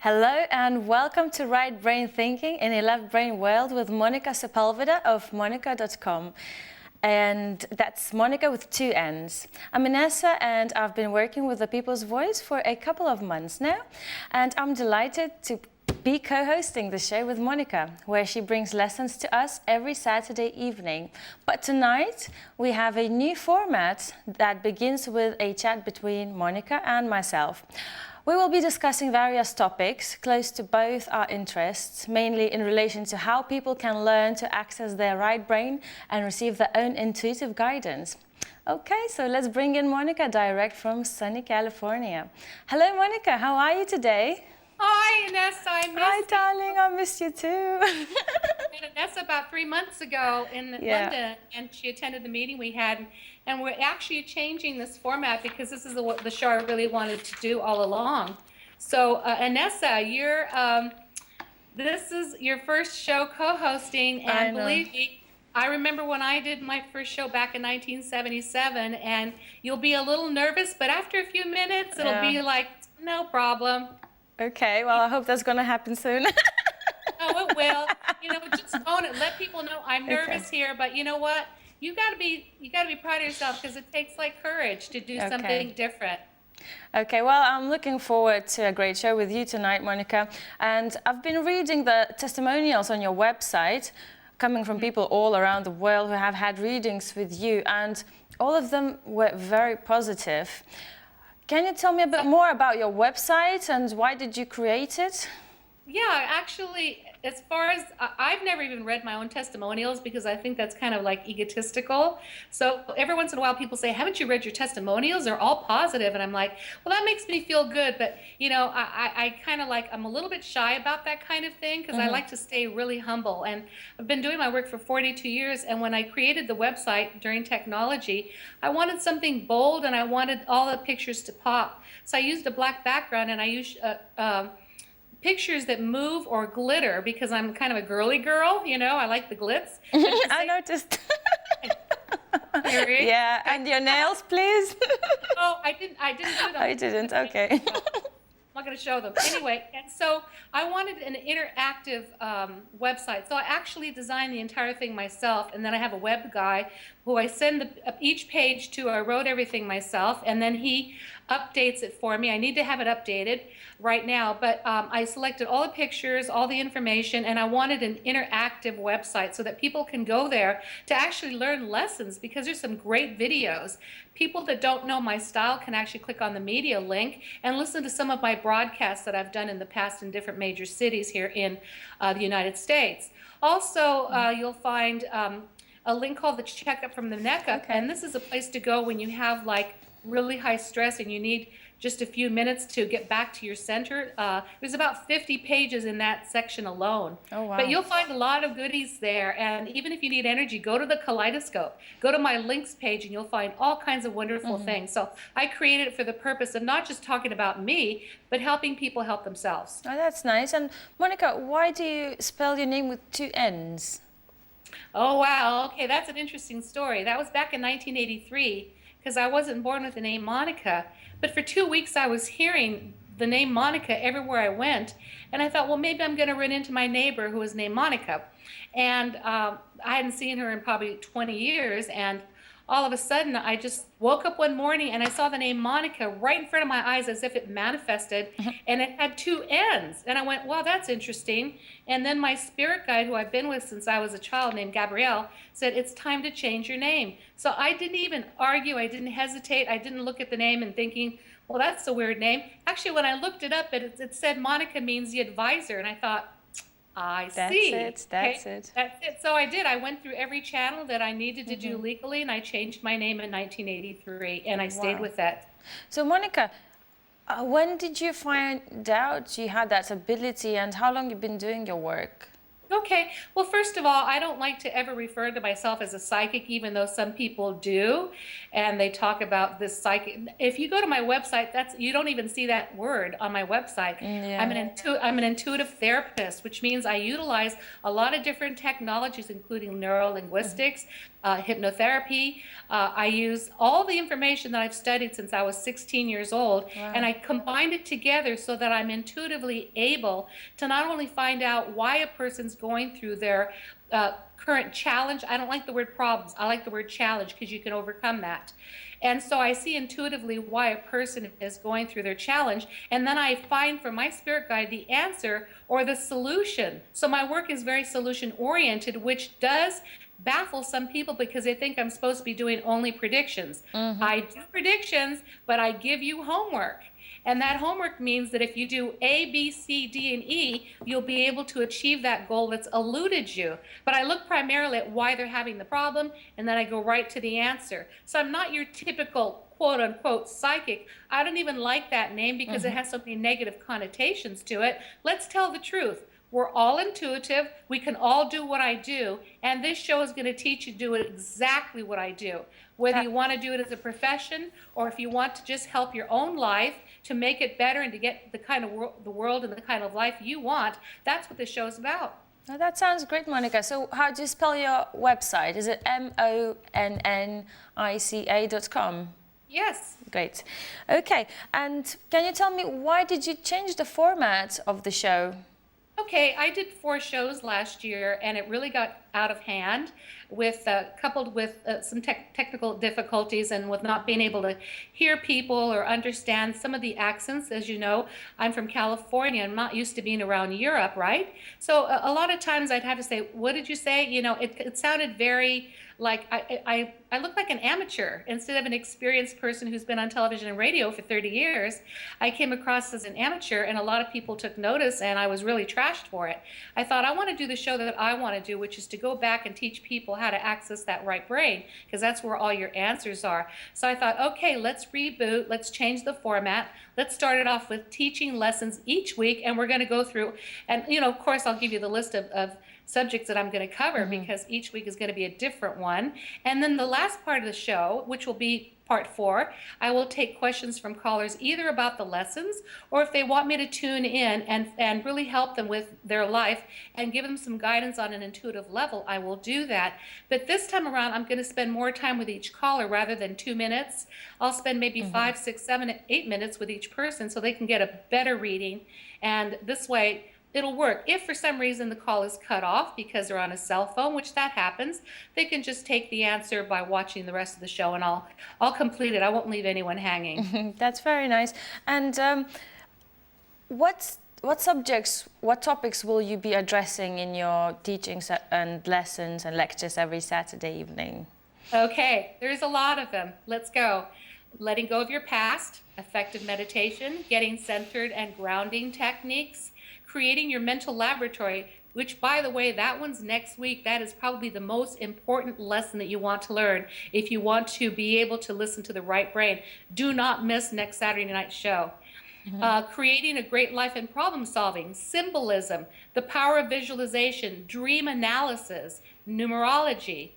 Hello and welcome to Right Brain Thinking in a Left Brain World with Monnica Sepulveda of Monnica.com. And that's Monnica with two N's. I'm Vanessa and I've been working with The People's Voice for a couple of months now. And I'm delighted to be co-hosting the show with Monnica, where she brings lessons to us every Saturday evening. But tonight we have a new format that begins with a chat between Monnica and myself. We will be discussing various topics close to both our interests, mainly in relation to how people can learn to access their right brain and receive their own intuitive guidance. Okay, so let's bring in Monnica direct from sunny California. Hello, Monnica, how are you today? Hi, Inessa, I missed Hi, you. darling, I missed you too. I met Inessa about 3 months ago in London, and she attended the meeting we had. And we're actually changing this format because this is the show I really wanted to do all along. So, Inessa, this is your first show co-hosting, and believe me, I remember when I did my first show back in 1977, and you'll be a little nervous, but after a few minutes, it'll be like, no problem. Okay, well, I hope that's going to happen soon. Oh, it will. You know, just own it. Let people know I'm nervous here, but you know what? You gotta be proud of yourself because it takes like courage to do something different. Okay, well, I'm looking forward to a great show with you tonight, Monnica. And I've been reading the testimonials on your website, coming from people all around the world who have had readings with you, and all of them were very positive. Can you tell me a bit more about your website and why did you create it? Yeah, actually, as far as I've never even read my own testimonials because I think that's kind of like egotistical. So every once in a while people say, haven't you read your testimonials? They're all positive. And I'm like, well, that makes me feel good. But, you know, I kind of like, I'm a little bit shy about that kind of thing because I like to stay really humble. And I've been doing my work for 42 years. And when I created the website during technology, I wanted something bold and I wanted all the pictures to pop. So I used a black background and I used pictures that move or glitter because I'm kind of a girly girl, you know, I like the glitz. I noticed. Yeah, and your nails, please. Oh, I didn't do them. I didn't, okay. I'm not going to show them. Anyway, and so I wanted an interactive website. So I actually designed the entire thing myself, and then I have a web guy who I send each page to. I wrote everything myself, and then he updates it for me. I need to have it updated right now, but I selected all the pictures, all the information, and I wanted an interactive website so that people can go there to actually learn lessons because there's some great videos. People that don't know my style can actually click on the media link and listen to some of my broadcasts that I've done in the past in different major cities here in the United States. Also, you'll find a link called the Checkup from the Neck Up, and this is a place to go when you have like really high stress and you need just a few minutes to get back to your center. There's about 50 pages in that section alone. Oh, wow. But you'll find a lot of goodies there. And even if you need energy, go to the Kaleidoscope. Go to my links page and you'll find all kinds of wonderful things. So I created it for the purpose of not just talking about me, but helping people help themselves. Oh, that's nice. And Monnica, why do you spell your name with two N's? Oh, wow. Okay, that's an interesting story. That was back in 1983 because I wasn't born with the name Monnica. But for 2 weeks, I was hearing the name Monnica everywhere I went. And I thought, well, maybe I'm going to run into my neighbor who was named Monnica. And I hadn't seen her in probably 20 years. And all of a sudden, I just woke up one morning and I saw the name Monnica right in front of my eyes as if it manifested. And it had two N's. And I went, wow, that's interesting. And then my spirit guide, who I've been with since I was a child, named Gabrielle, said, it's time to change your name. So I didn't even argue. I didn't hesitate. I didn't look at the name and thinking, well, that's a weird name. Actually, when I looked it up, it said Monnica means the advisor. And I thought, I see. That's it. So I did. I went through every channel that I needed to do legally, and I changed my name in 1983, and I stayed with that. So, Monnica, when did you find out you had that ability, and how long you've been doing your work? Okay. Well, first of all, I don't like to ever refer to myself as a psychic, even though some people do, and they talk about this psychic. If you go to my website, that's you don't even see that word on my website. Yeah. I'm an intuitive therapist, which means I utilize a lot of different technologies, including neurolinguistics, hypnotherapy. I use all the information that I've studied since I was 16 years old, and Wow. I combined it together so that I'm intuitively able to not only find out why a person's going through their current challenge. I don't like the word problems. I like the word challenge because you can overcome that. And so I see intuitively why a person is going through their challenge. And then I find from my spirit guide the answer or the solution. So my work is very solution oriented, which does baffle some people because they think I'm supposed to be doing only predictions. I do predictions, but I give you homework. And that homework means that if you do A, B, C, D, and E, you'll be able to achieve that goal that's eluded you. But I look primarily at why they're having the problem, and then I go right to the answer. So I'm not your typical quote unquote psychic. I don't even like that name because it has so many negative connotations to it. Let's tell the truth. We're all intuitive. We can all do what I do. And this show is going to teach you to do exactly what I do. Whether you want to do it as a profession or if you want to just help your own life to make it better and to get the kind of the world and the kind of life you want, that's what this show is about. Oh, that sounds great, Monica. So how do you spell your website? Is it monnica.com? Yes. Great. Okay. And can you tell me why did you change the format of the show? Okay, I did 4 shows last year, and it really got out of hand, with coupled with some technical difficulties and with not being able to hear people or understand some of the accents. As you know, I'm from California. I'm not used to being around Europe, right? So a lot of times I'd have to say, "What did you say?" You know, it sounded very like I look like an amateur instead of an experienced person who's been on television and radio for 30 years. I came across as an amateur, and a lot of people took notice, and I was really trashed for it. I thought I want to do the show that I want to do, which is to go back and teach people how to access that right brain, because that's where all your answers are. So I thought, okay, let's reboot, let's change the format. Let's start it off with teaching lessons each week, and we're going to go through, and of course I'll give you the list of subjects that I'm going to cover because each week is going to be a different one. And then the last part of the show, which will be part 4, I will take questions from callers either about the lessons or if they want me to tune in and really help them with their life and give them some guidance on an intuitive level, I will do that. But this time around, I'm going to spend more time with each caller rather than 2 minutes. I'll spend maybe 5, 6, 7, 8 minutes with each person so they can get a better reading. And this way, it'll work. If for some reason the call is cut off because they're on a cell phone, which that happens, they can just take the answer by watching the rest of the show, and I'll complete it. I won't leave anyone hanging. That's very nice. And what subjects, what topics will you be addressing in your teachings and lessons and lectures every Saturday evening? Okay, there's a lot of them. Let's go. Letting go of your past, effective meditation, getting centered and grounding techniques, creating your mental laboratory, which, by the way, that one's next week. That is probably the most important lesson that you want to learn if you want to be able to listen to the right brain. Do not miss next Saturday night's show. Creating a great life in problem solving, symbolism, the power of visualization, dream analysis, numerology.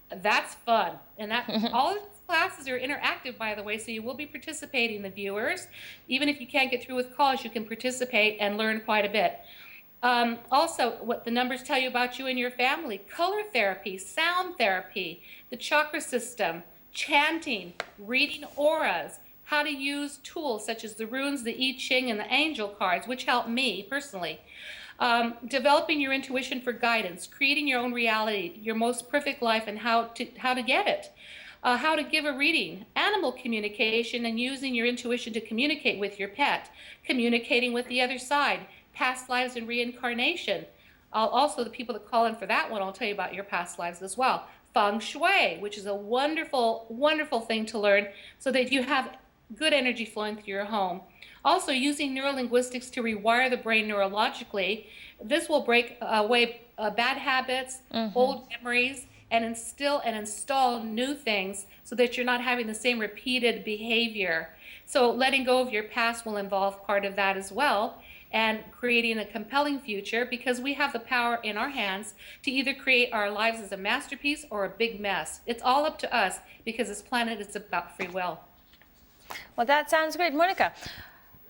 That's fun. And that all of these classes are interactive, by the way, so you will be participating, the viewers. Even if you can't get through with calls, you can participate and learn quite a bit. Also, what the numbers tell you about you and your family, color therapy, sound therapy, the chakra system, chanting, reading auras, how to use tools such as the runes, the I Ching, and the angel cards, which help me personally. Developing your intuition for guidance, creating your own reality, your most perfect life, and how to get it. How to give a reading, animal communication, and using your intuition to communicate with your pet, communicating with the other side, past lives and reincarnation. Also, the people that call in for that one, I'll tell you about your past lives as well. Feng Shui, which is a wonderful, wonderful thing to learn so that you have good energy flowing through your home. Also, using neurolinguistics to rewire the brain neurologically. This will break away bad habits, old memories, and instill and install new things so that you're not having the same repeated behavior. So letting go of your past will involve part of that as well, and creating a compelling future, because we have the power in our hands to either create our lives as a masterpiece or a big mess. It's all up to us, because this planet is about free will. Well, that sounds great. Monica,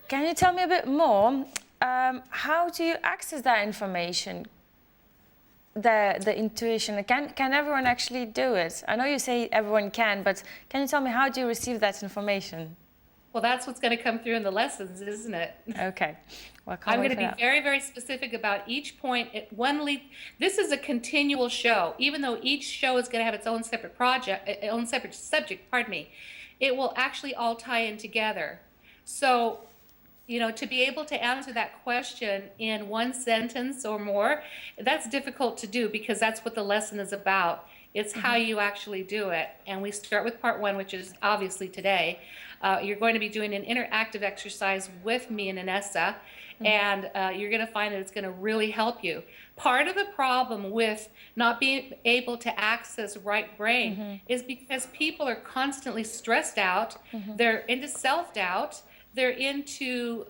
can you tell me a bit more? How do you access that information? The intuition. Can everyone actually do it? I know you say everyone can, but can you tell me how do you receive that information? Well, that's what's going to come through in the lessons, isn't it? Okay. Well, I'm going to be very, very specific about each point. This is a continual show, even though each show is going to have its own separate project, own separate subject. Pardon me. It will actually all tie in together. So, to be able to answer that question in one sentence or more, that's difficult to do, because that's what the lesson is about. It's how you actually do it. And we start with part one, which is obviously today. You're going to be doing an interactive exercise with me and Inessa, and you're going to find that it's going to really help you. Part of the problem with not being able to access right brain is because people are constantly stressed out. They're into self-doubt. They're into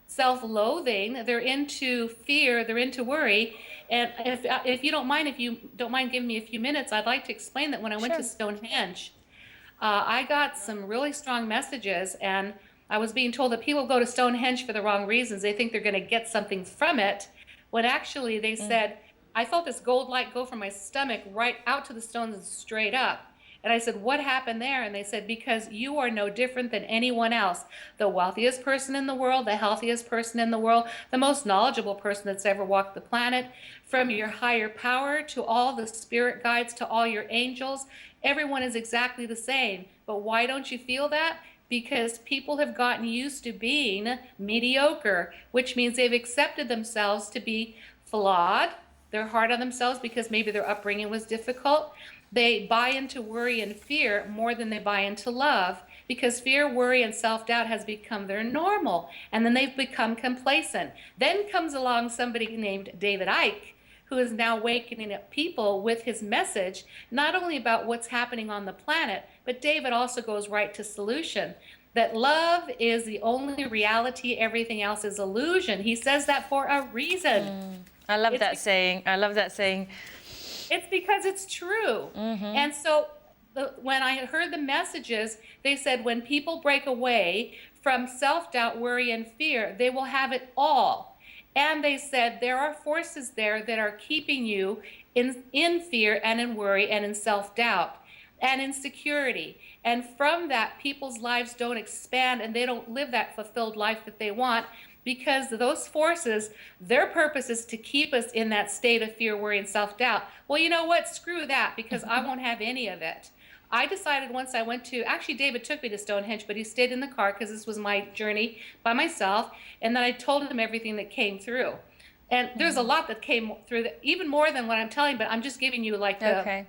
self-loathing. They're into fear. They're into worry. And if you don't mind giving me a few minutes, I'd like to explain that when I went to Stonehenge, I got some really strong messages, and I was being told that people go to Stonehenge for the wrong reasons. They think they're going to get something from it, when actually they said, I felt this gold light go from my stomach right out to the stones and straight up. And I said, what happened there? And they said, because you are no different than anyone else. The wealthiest person in the world, the healthiest person in the world, the most knowledgeable person that's ever walked the planet, from your higher power to all the spirit guides to all your angels, everyone is exactly the same. But why don't you feel that? Because people have gotten used to being mediocre, which means they've accepted themselves to be flawed. They're hard on themselves because maybe their upbringing was difficult. They buy into worry and fear more than they buy into love, because fear, worry, and self-doubt has become their normal, and then they've become complacent. Then comes along somebody named David Icke, who is now wakening up people with his message, not only about what's happening on the planet, but David also goes right to solution, that love is the only reality, everything else is illusion. He says that for a reason. I love that saying. I love that saying. It's because it's true. And so when I heard the messages, they said when people break away from self-doubt, worry, and fear, they will have it all. And they said there are forces there that are keeping you in fear and in worry and in self-doubt and insecurity. And from that, people's lives don't expand and they don't live that fulfilled life that they want, because those forces, their purpose is to keep us in that state of fear, worry, and self-doubt. Well, you know what? Screw that, because I won't have any of it. I decided once I went to, actually David took me to Stonehenge, but he stayed in the car because this was my journey by myself. And then I told him everything that came through. And there's a lot that came through, even more than what I'm telling, but I'm just giving you like the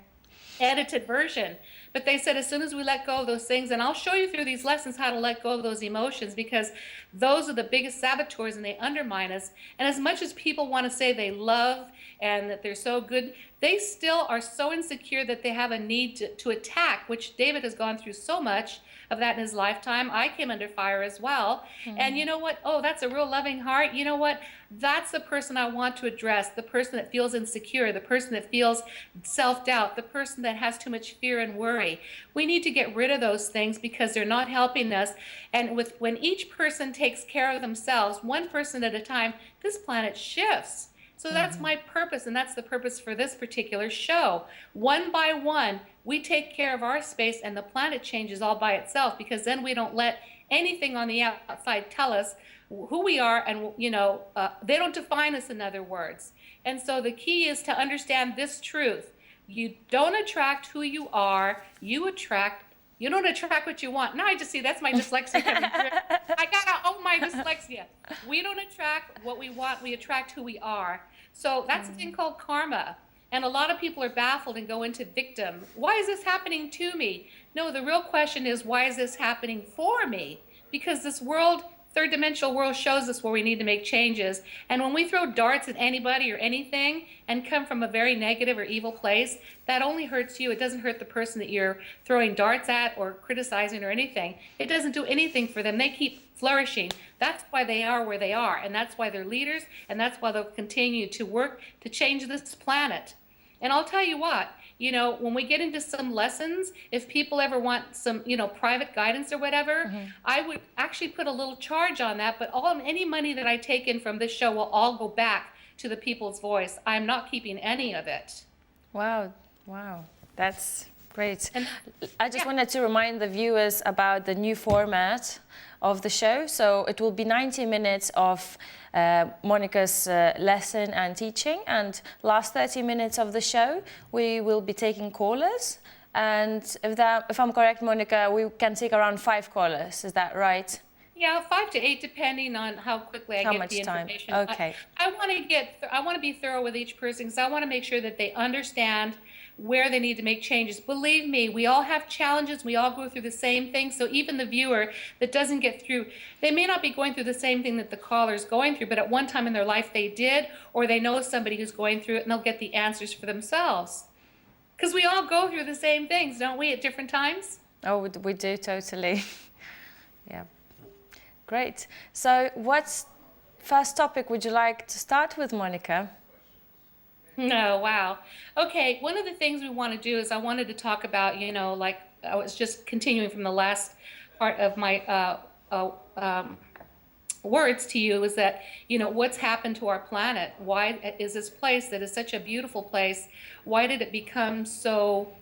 edited version. But they said as soon as we let go of those things, and I'll show you through these lessons how to let go of those emotions, because those are the biggest saboteurs and they undermine us. And as much as people want to say they love and that they're so good, they still are so insecure that they have a need to attack, which David has gone through so much of that in his lifetime. I came under fire as well. And you know what? Oh, that's a real loving heart. You know what? That's the person I want to address, the person that feels insecure, the person that feels self-doubt, the person that has too much fear and worry. We need to get rid of those things because they're not helping us. And when each person takes care of themselves, one person at a time, this planet shifts. So that's my purpose, and that's the purpose for this particular show. One by one, we take care of our space, and the planet changes all by itself, because then we don't let anything on the outside tell us who we are, and they don't define us, in other words. And so the key is to understand this truth. You don't attract who you are, you don't attract what you want. Now I just see that's my dyslexia coming through. My dyslexia. We don't attract what we want, we attract who we are. So that's a thing called karma. And a lot of people are baffled and go into victim. Why is this happening to me? No, the real question is, why is this happening for me? Because this world third dimensional world shows us where we need to make changes. And when we throw darts at anybody or anything and come from a very negative or evil place, that only hurts you. It doesn't hurt the person that you're throwing darts at or criticizing or anything. It doesn't do anything for them. They keep flourishing. That's why they are where they are, and that's why they're leaders, and that's why they'll continue to work to change this planet. And I'll tell you what, you know, when we get into some lessons, if people ever want some, you know, private guidance or whatever, I would actually put a little charge on that, but any money that I take in from this show will all go back to the people's voice. I'm not keeping any of it. Wow, wow, that's great. And, I just wanted to remind the viewers about the new format of the show. So it will be 90 minutes of Monica's lesson and teaching, and last 30 minutes of the show we will be taking callers. And if I'm correct, Monica, we can take around 5 callers. Is that right? Yeah, 5 to 8, depending on how quickly I get the information. Okay. I want to be thorough with each person, because I want to make sure that they understand where they need to make changes. Believe me, we all have challenges. We all go through the same thing. So even the viewer that doesn't get through, they may not be going through the same thing that the caller is going through, but at one time in their life they did, or they know somebody who's going through it, and they'll get the answers for themselves. Because we all go through the same things, don't we, at different times? Oh, we do, totally. Yeah. Great. So what first topic would you like to start with, Monica? No, wow. Okay, one of the things we want to do is I wanted to talk about, you know, like I was just continuing from the last part of my words to you, is that, you know, what's happened to our planet? Why is this place that is such a beautiful place, why did it become so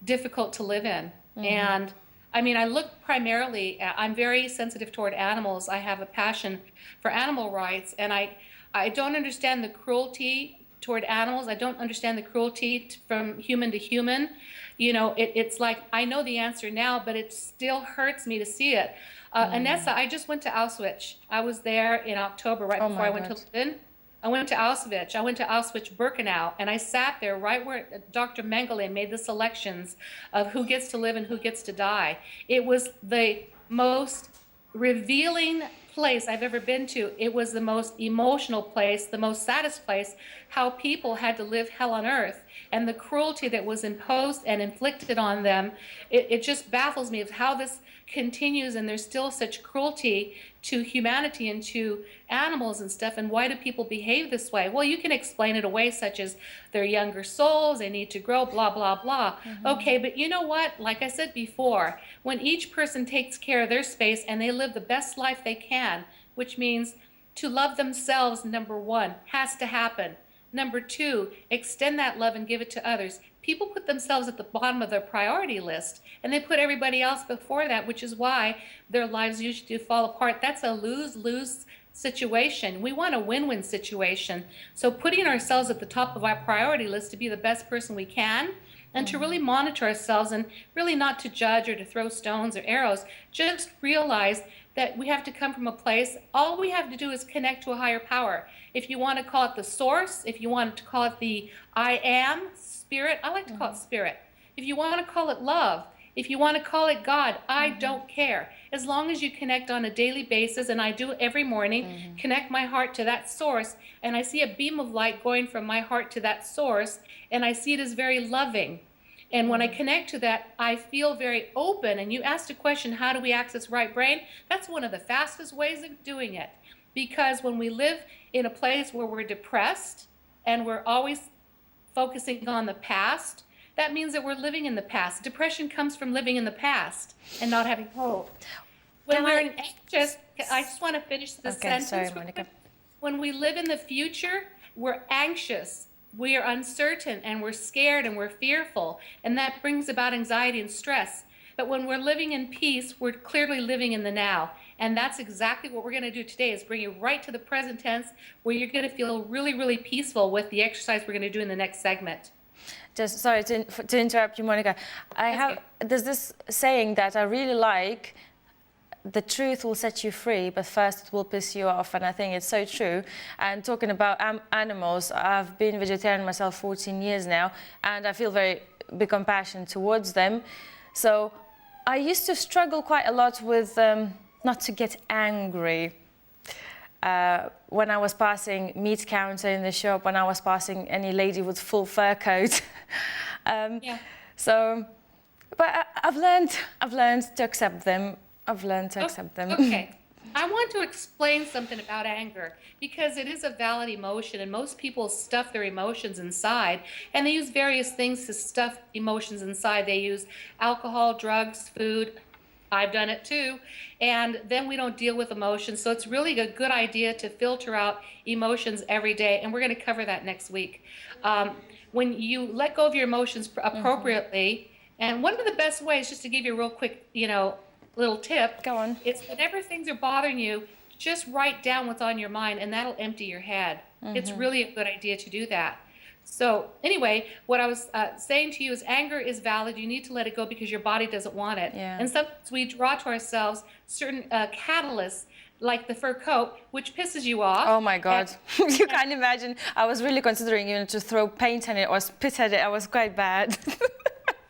difficult to live in? And I mean, I look primarily I'm very sensitive toward animals. I have a passion for animal rights, and I don't understand the cruelty toward animals. I don't understand the cruelty from human to human. You know, it's like, I know the answer now, but it still hurts me to see it. Anessa, I just went to Auschwitz. I was there in October, right before I went to London. I went to Auschwitz. I went to Auschwitz-Birkenau, and I sat there right where Dr. Mengele made the selections of who gets to live and who gets to die. It was the most revealing place I've ever been to. It was the most emotional place, the most saddest place, how people had to live hell on earth, and the cruelty that was imposed and inflicted on them. It just baffles me of how this continues, and there's still such cruelty to humanity and to animals and stuff. And why do people behave this way? Well, you can explain it away, such as they're younger souls, they need to grow, blah, blah, blah. Okay, but you know what? Like I said before, when each person takes care of their space and they live the best life they can, which means to love themselves, number 1, has to happen. Number 2, extend that love and give it to others. People put themselves at the bottom of their priority list, and they put everybody else before that, which is why their lives usually do fall apart. That's a lose-lose situation. We want a win-win situation. So putting ourselves at the top of our priority list to be the best person we can, and to really monitor ourselves, and really not to judge or to throw stones or arrows, just realize that we have to come from a place, all we have to do is connect to a higher power. If you want to call it the source, if you want to call it the I am spirit, I like to call it spirit. If you want to call it love, if you want to call it God, I don't care. As long as you connect on a daily basis, and I do every morning, connect my heart to that source, and I see a beam of light going from my heart to that source, and I see it as very loving. And when I connect to that, I feel very open. And you asked a question, how do we access right brain? That's one of the fastest ways of doing it. Because when we live in a place where we're depressed and we're always focusing on the past, that means that we're living in the past. Depression comes from living in the past and not having hope. When we're anxious, I just want to finish the sentence. Sorry, Monica. When we live in the future, we're anxious. We are uncertain, and we're scared, and we're fearful, and that brings about anxiety and stress. But when we're living in peace, we're clearly living in the now. And that's exactly what we're going to do today, is bring you right to the present tense, where you're going to feel really, really peaceful with the exercise we're going to do in the next segment. Just sorry to interrupt you, Monica. There's this saying that I really like: the truth will set you free, but first it will piss you off. And I think it's so true. And talking about animals, I've been vegetarian myself 14 years now, and I feel very big compassion towards them. So I used to struggle quite a lot with not to get angry. When I was passing meat counter in the shop, when I was passing any lady with full fur coat. Yeah. So, but I've learned to accept them. I've learned to accept them. Okay. I want to explain something about anger because it is a valid emotion, and most people stuff their emotions inside, and they use various things to stuff emotions inside. They use alcohol, drugs, food. I've done it too. And then we don't deal with emotions. So it's really a good idea to filter out emotions every day. And we're going to cover that next week. When you let go of your emotions appropriately, and one of the best ways, just to give you a real quick, little tip. Go on. It's whenever things are bothering you, just write down what's on your mind, and that'll empty your head. It's really a good idea to do that. So anyway, what I was saying to you is anger is valid. You need to let it go because your body doesn't want it. Yeah. And sometimes we draw to ourselves certain catalysts, like the fur coat, which pisses you off. Oh my God. You can't imagine. I was really considering to throw paint on it or spit at it. I was quite bad.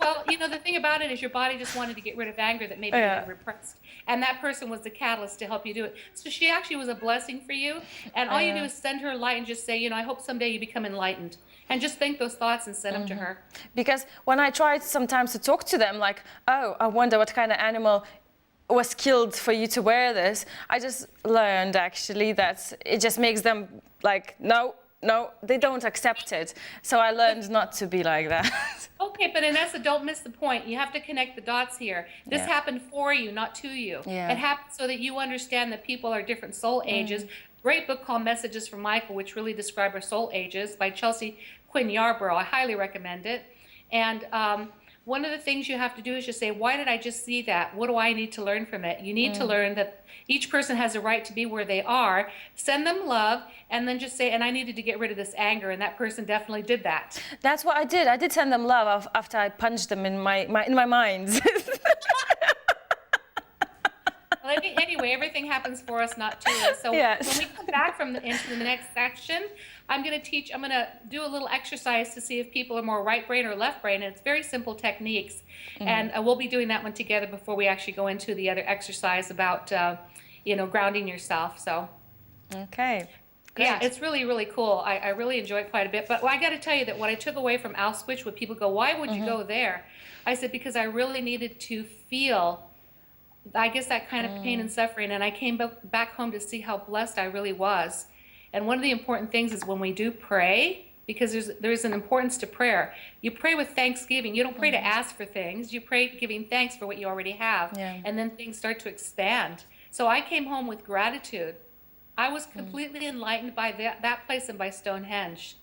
Well, the thing about it is your body just wanted to get rid of anger that maybe you had repressed. And that person was the catalyst to help you do it. So she actually was a blessing for you. And all you do is send her light and just say, I hope someday you become enlightened. And just think those thoughts and send them to her. Because when I tried sometimes to talk to them, like, oh, I wonder what kind of animal was killed for you to wear this, I just learned actually that it just makes them like, no, they don't accept it. So I learned not to be like that. Okay, but Inessa, don't miss the point. You have to connect the dots here. This happened for you, not to you. Yeah. It happened so that you understand that people are different soul ages. Great book called Messages from Michael, which really describe our soul ages, by Chelsea Quinn Yarborough. I highly recommend it. And one of the things you have to do is just say, why did I just see that? What do I need to learn from it? You need to learn that each person has a right to be where they are. Send them love, and then just say, and I needed to get rid of this anger, and that person definitely did that. That's what I did. I did send them love after I punched them in my mind. Well, anyway, everything happens for us, not to us. So Yes. when we come back into the next section, I'm going to do a little exercise to see if people are more right brain or left brain. And it's very simple techniques. And we'll be doing that one together before we actually go into the other exercise about, grounding yourself. So. Okay. Great. Yeah, it's really, really cool. I really enjoy it quite a bit. But I got to tell you that what I took away from Auschwitz, when people go, why would you go there? I said, because I really needed to feel, I guess, that kind of pain and suffering. And I came back home to see how blessed I really was. And one of the important things is when we do pray, because there's an importance to prayer. You pray with thanksgiving. You don't pray to ask for things. You pray giving thanks for what you already have. Yeah. And then things start to expand. So I came home with gratitude. I was completely enlightened by that place and by Stonehenge.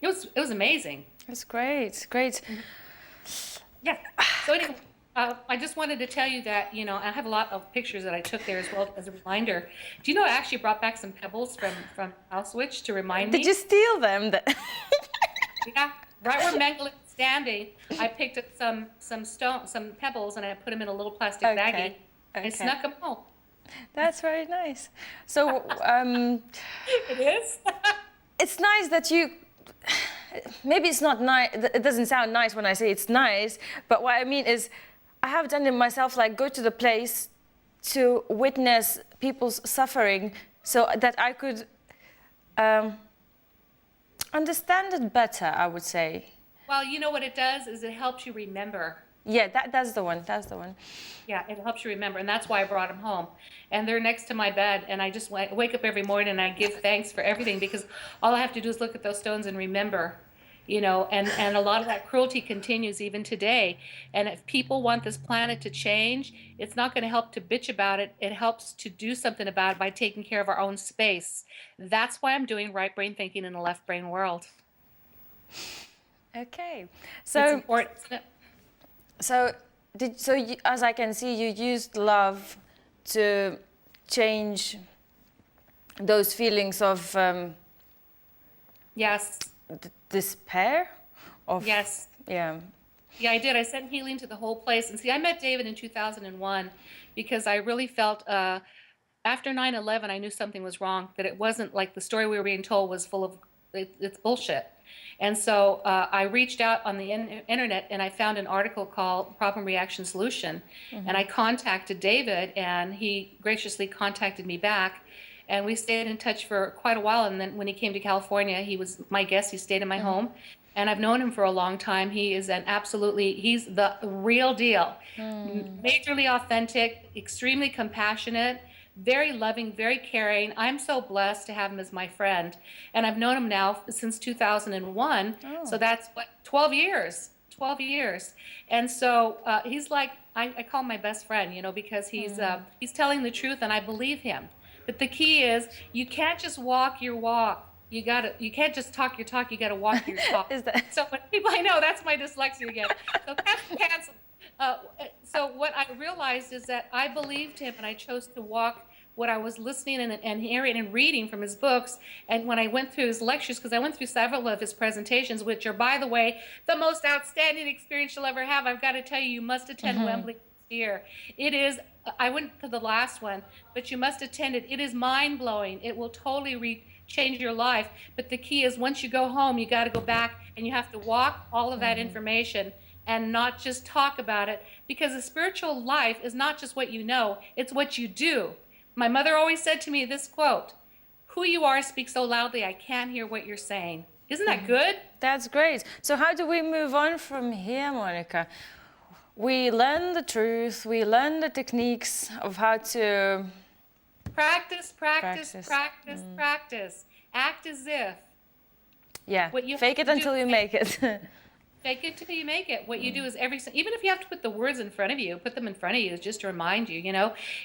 It was amazing. That's great. Great. Yeah. So anyway, I just wanted to tell you that, I have a lot of pictures that I took there as well as a reminder. Do you know I actually brought back some pebbles from Auschwitz to remind me? Did you steal them? Yeah. Right where Mengele was standing, I picked up some pebbles, and I put them in a little plastic baggie. I snuck them home. That's very nice. So, it is? It's nice that you, maybe it's not nice, it doesn't sound nice when I say it's nice, but what I mean is, I have done it myself, like go to the place to witness people's suffering so that I could understand it better, I would say. Well, you know what it does is it helps you remember. Yeah, that's the one. Yeah, it helps you remember, and that's why I brought them home. And they're next to my bed, and I just wake up every morning and I give thanks for everything, because all I have to do is look at those stones and remember, and a lot of that cruelty continues even today. And if people want this planet to change, it's not going to help to bitch about it. It helps to do something about it by taking care of our own space. That's why I'm doing right brain thinking in a left brain world. Okay. So it's important, isn't it? So you, as I can see, you used love to change those feelings of yes, despair. Yes. Yeah. Yeah, I did. I sent healing to the whole place. And see, I met David in 2001 because I really felt after 9/11, I knew something was wrong. That it wasn't like the story we were being told was full of it's bullshit. And so I reached out on the internet and I found an article called Problem Reaction Solution. And I contacted David and he graciously contacted me back. And we stayed in touch for quite a while. And then when he came to California, he was my guest. He stayed in my home. And I've known him for a long time. He is he's the real deal. Majorly authentic, extremely compassionate, very loving, very caring. I'm so blessed to have him as my friend. And I've known him now since 2001. So that's 12 years. 12 years. And so he's like, I call him my best friend, because he's telling the truth and I believe him. But the key is you can't just walk your walk. You can't just talk your talk. You got to walk your talk. So when people, I know that's my dyslexia again. So that's canceled. So what I realized is that I believed him and I chose to walk what I was listening and hearing and reading from his books. And when I went through his lectures, because I went through several of his presentations, which are, by the way, the most outstanding experience you'll ever have. I've got to tell you, you must attend Wembley this year. It is, I went to the last one, but you must attend it. It is mind-blowing. It will totally change your life. But the key is once you go home, you got to go back and you have to walk all of that information and not just talk about it, because a spiritual life is not just what you know, it's what you do. My mother always said to me this quote, "Who you are speaks so loudly, I can't hear what you're saying." Isn't that good? That's great. So how do we move on from here, Monica? We learn the truth, we learn the techniques of how to... Practice. Act as if. Yeah, fake it until you make it. Fake it till you make it. What you do is even if you have to put the words in front of you, put them in front of you just to remind you,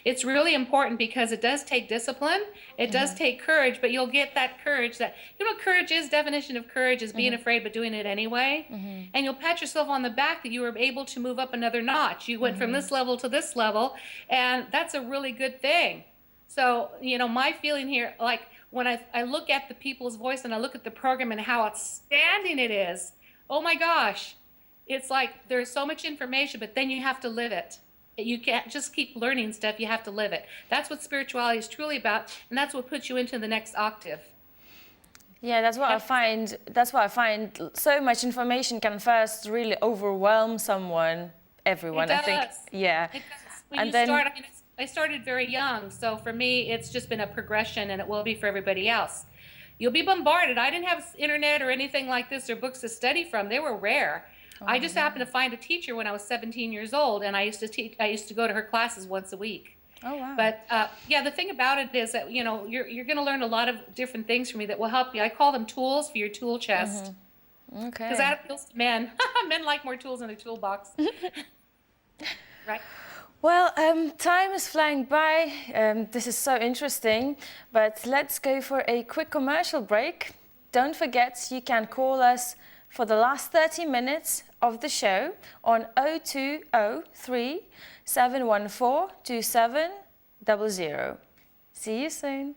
it's really important because it does take discipline. It does take courage, but you'll get that courage courage is, definition of courage is being afraid, but doing it anyway. And you'll pat yourself on the back that you were able to move up another notch. You went from this level to this level, and that's a really good thing. So, my feeling here, like when I look at the People's Voice and I look at the program and how outstanding it is, oh my gosh, it's like there's so much information, but then you have to live it. You can't just keep learning stuff, you have to live it. That's what spirituality is truly about, and that's what puts you into the next octave. Yeah, that's what I find. That's what I find. So much information can first really overwhelm everyone. It does. I think. Yeah. It does. I started very young, so for me, it's just been a progression, and it will be for everybody else. You'll be bombarded. I didn't have internet or anything like this or books to study from. They were rare. I just happened to find a teacher when I was 17 years old, and I used to go to her classes once a week. Oh, wow. But the thing about it is that you're going to learn a lot of different things from me that will help you. I call them tools for your tool chest. Okay. Because that appeals to men. Men like more tools in their toolbox. Right. Well, time is flying by. This is so interesting, but let's go for a quick commercial break. Don't forget, you can call us for the last 30 minutes of the show on 0203 714 2700. See you soon.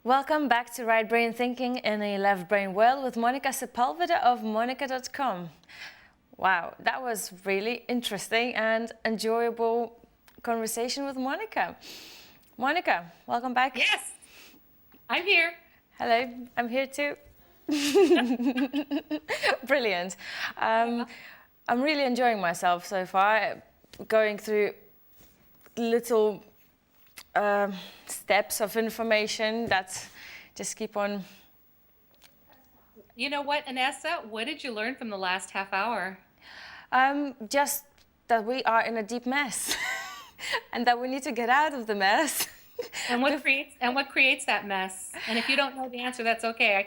Welcome back to Right Brain Thinking in a Left Brain World with Monnica Sepulveda of Monnica.com. Wow, that was really interesting and enjoyable conversation with Monica. Monica, welcome back. Yes, I'm here. Hello, I'm here too. Brilliant. I'm really enjoying myself so far, going through little steps of information that just keep on. You know what, Anessa? What did you learn from the last half hour? Just that we are in a deep mess and that we need to get out of the mess. And what creates that mess? And if you don't know the answer, that's okay. I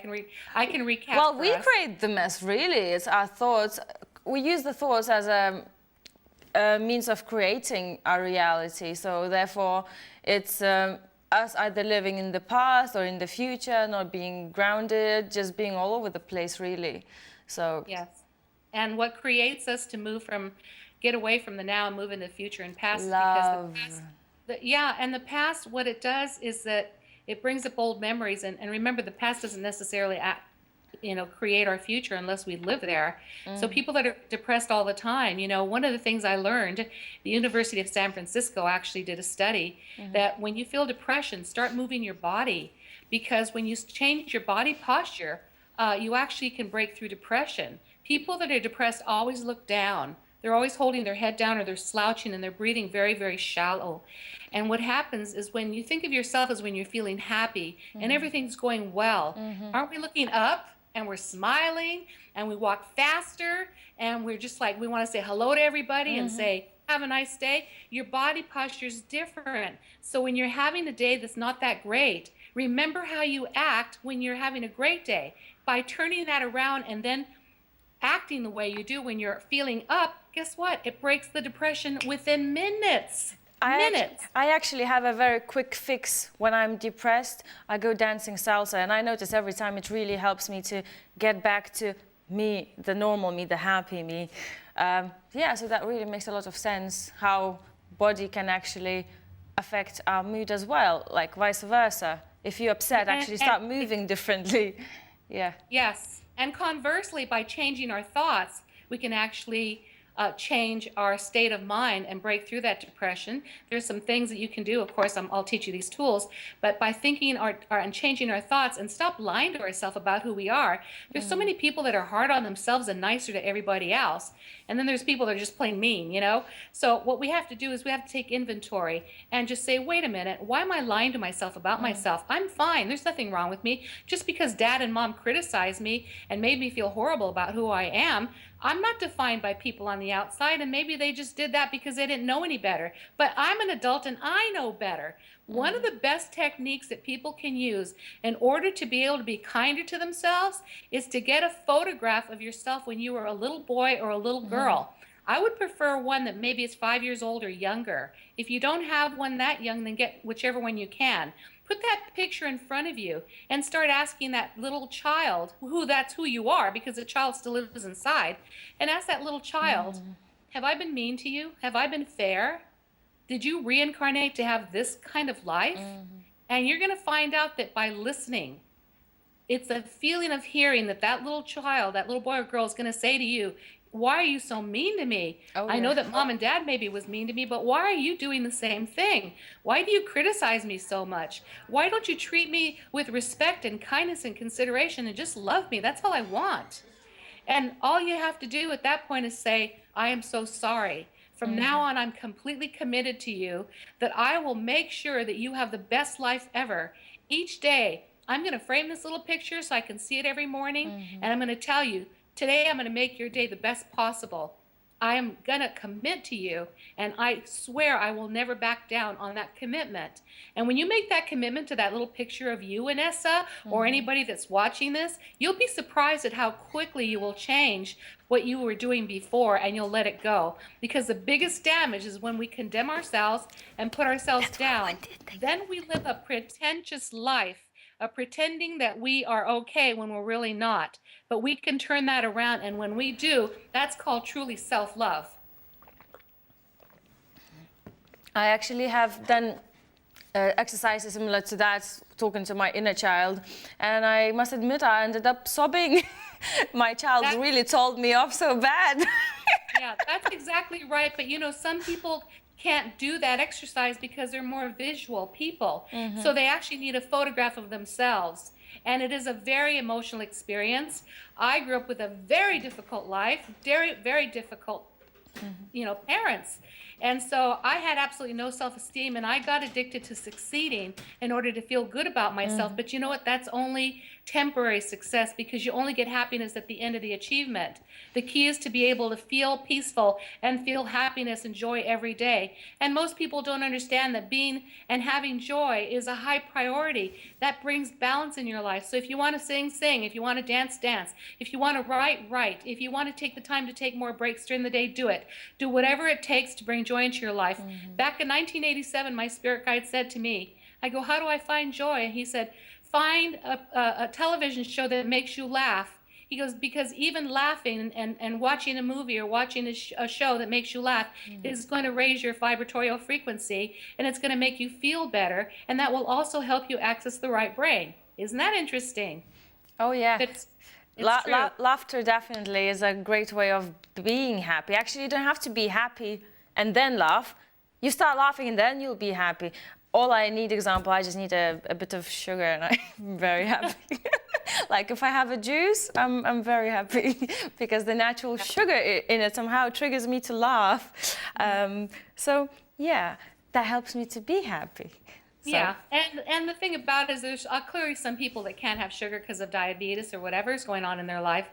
can recap. Well, we create the mess, really. It's our thoughts. We use the thoughts as a means of creating our reality. So therefore, it's us either living in the past or in the future, not being grounded, just being all over the place, really. So yes. And what creates us to get away from the now and move into the future and past? Love. Because the past, what it does is that it brings up old memories. And remember, the past doesn't necessarily create our future unless we live there. So people that are depressed all the time, one of the things I learned, the University of San Francisco actually did a study that when you feel depression, start moving your body, because when you change your body posture, you actually can break through depression. People that are depressed always look down. They're always holding their head down, or they're slouching, and they're breathing very, very shallow. And what happens is when you think of yourself as when you're feeling happy and everything's going well, aren't we looking up and we're smiling and we walk faster and we're just like, we want to say hello to everybody and say, have a nice day? Your body posture is different. So when you're having a day that's not that great, remember how you act when you're having a great day. By turning that around and then acting the way you do when you're feeling up, guess what? It breaks the depression within minutes. I actually have a very quick fix when I'm depressed. I go dancing salsa, and I notice every time it really helps me to get back to me, the normal me, the happy me. So that really makes a lot of sense, how body can actually affect our mood as well, like vice versa. If you're upset, actually start moving differently. Yeah. Yes. And conversely, by changing our thoughts, we can actually change our state of mind and break through that depression. There's some things that you can do. Of course, I'll teach you these tools. But by thinking and changing our thoughts and stop lying to ourselves about who we are. There's so many people that are hard on themselves and nicer to everybody else. And then there's people that are just plain mean, So what we have to do is we have to take inventory and just say, wait a minute, why am I lying to myself about myself? I'm fine. There's nothing wrong with me. Just because dad and mom criticized me and made me feel horrible about who I am, I'm not defined by people on the outside, and maybe they just did that because they didn't know any better. But I'm an adult and I know better. One of the best techniques that people can use in order to be able to be kinder to themselves is to get a photograph of yourself when you were a little boy or a little girl. I would prefer one that maybe is 5 years old or younger. If you don't have one that young, then get whichever one you can. Put that picture in front of you and start asking that little child that's who you are, because the child still lives inside, and ask that little child, have I been mean to you? Have I been fair? Did you reincarnate to have this kind of life? And you're going to find out that by listening, it's a feeling of hearing that little child, that little boy or girl is going to say to you, why are you so mean to me? I know that mom and dad maybe was mean to me, but why are you doing the same thing? Why do you criticize me so much? Why don't you treat me with respect and kindness and consideration and just love me? That's all I want. And all you have to do at that point is say, I am so sorry. From now on, I'm completely committed to you, that I will make sure that you have the best life ever. Each day, I'm going to frame this little picture so I can see it every morning, and I'm going to tell you, today I'm going to make your day the best possible. I am going to commit to you, and I swear I will never back down on that commitment. And when you make that commitment to that little picture of you, Vanessa, or anybody that's watching this, you'll be surprised at how quickly you will change what you were doing before, and you'll let it go. Because the biggest damage is when we condemn ourselves and put ourselves down. Then we live a pretentious life, pretending that we are okay when we're really not. But we can turn that around, and when we do, that's called truly self-love. I actually have done exercises similar to that, talking to my inner child, and I must admit I ended up sobbing. My child really told me off so bad. Yeah, that's exactly right. But some people can't do that exercise because they're more visual people. So they actually need a photograph of themselves. And it is a very emotional experience. I grew up with a very difficult life, very, very difficult, parents. And so I had absolutely no self-esteem, and I got addicted to succeeding in order to feel good about myself. But you know what? That's only temporary success, because you only get happiness at the end of the achievement. The key is to be able to feel peaceful and feel happiness and joy every day. And most people don't understand that being and having joy is a high priority. That brings balance in your life. So if you want to sing, sing. If you want to dance, dance. If you want to write, write. If you want to take the time to take more breaks during the day, do it. Do whatever it takes to bring joy into your life. Back in 1987, my spirit guide said to me, I go, how do I find joy? And he said, find a television show that makes you laugh. He goes, because even laughing and watching a movie or watching a show that makes you laugh is going to raise your vibratorial frequency, and it's going to make you feel better, and that will also help you access the right brain. Isn't that interesting? Oh, yeah. It's true. Laughter definitely is a great way of being happy. Actually, you don't have to be happy and then laugh. You start laughing and then you'll be happy. All I need, example, I just need a bit of sugar and I'm very happy. Like if I have a juice, I'm very happy because the natural sugar in it somehow triggers me to laugh. So yeah, that helps me to be happy. So. Yeah, and the thing about it is there's clearly some people that can't have sugar because of diabetes or whatever is going on in their life.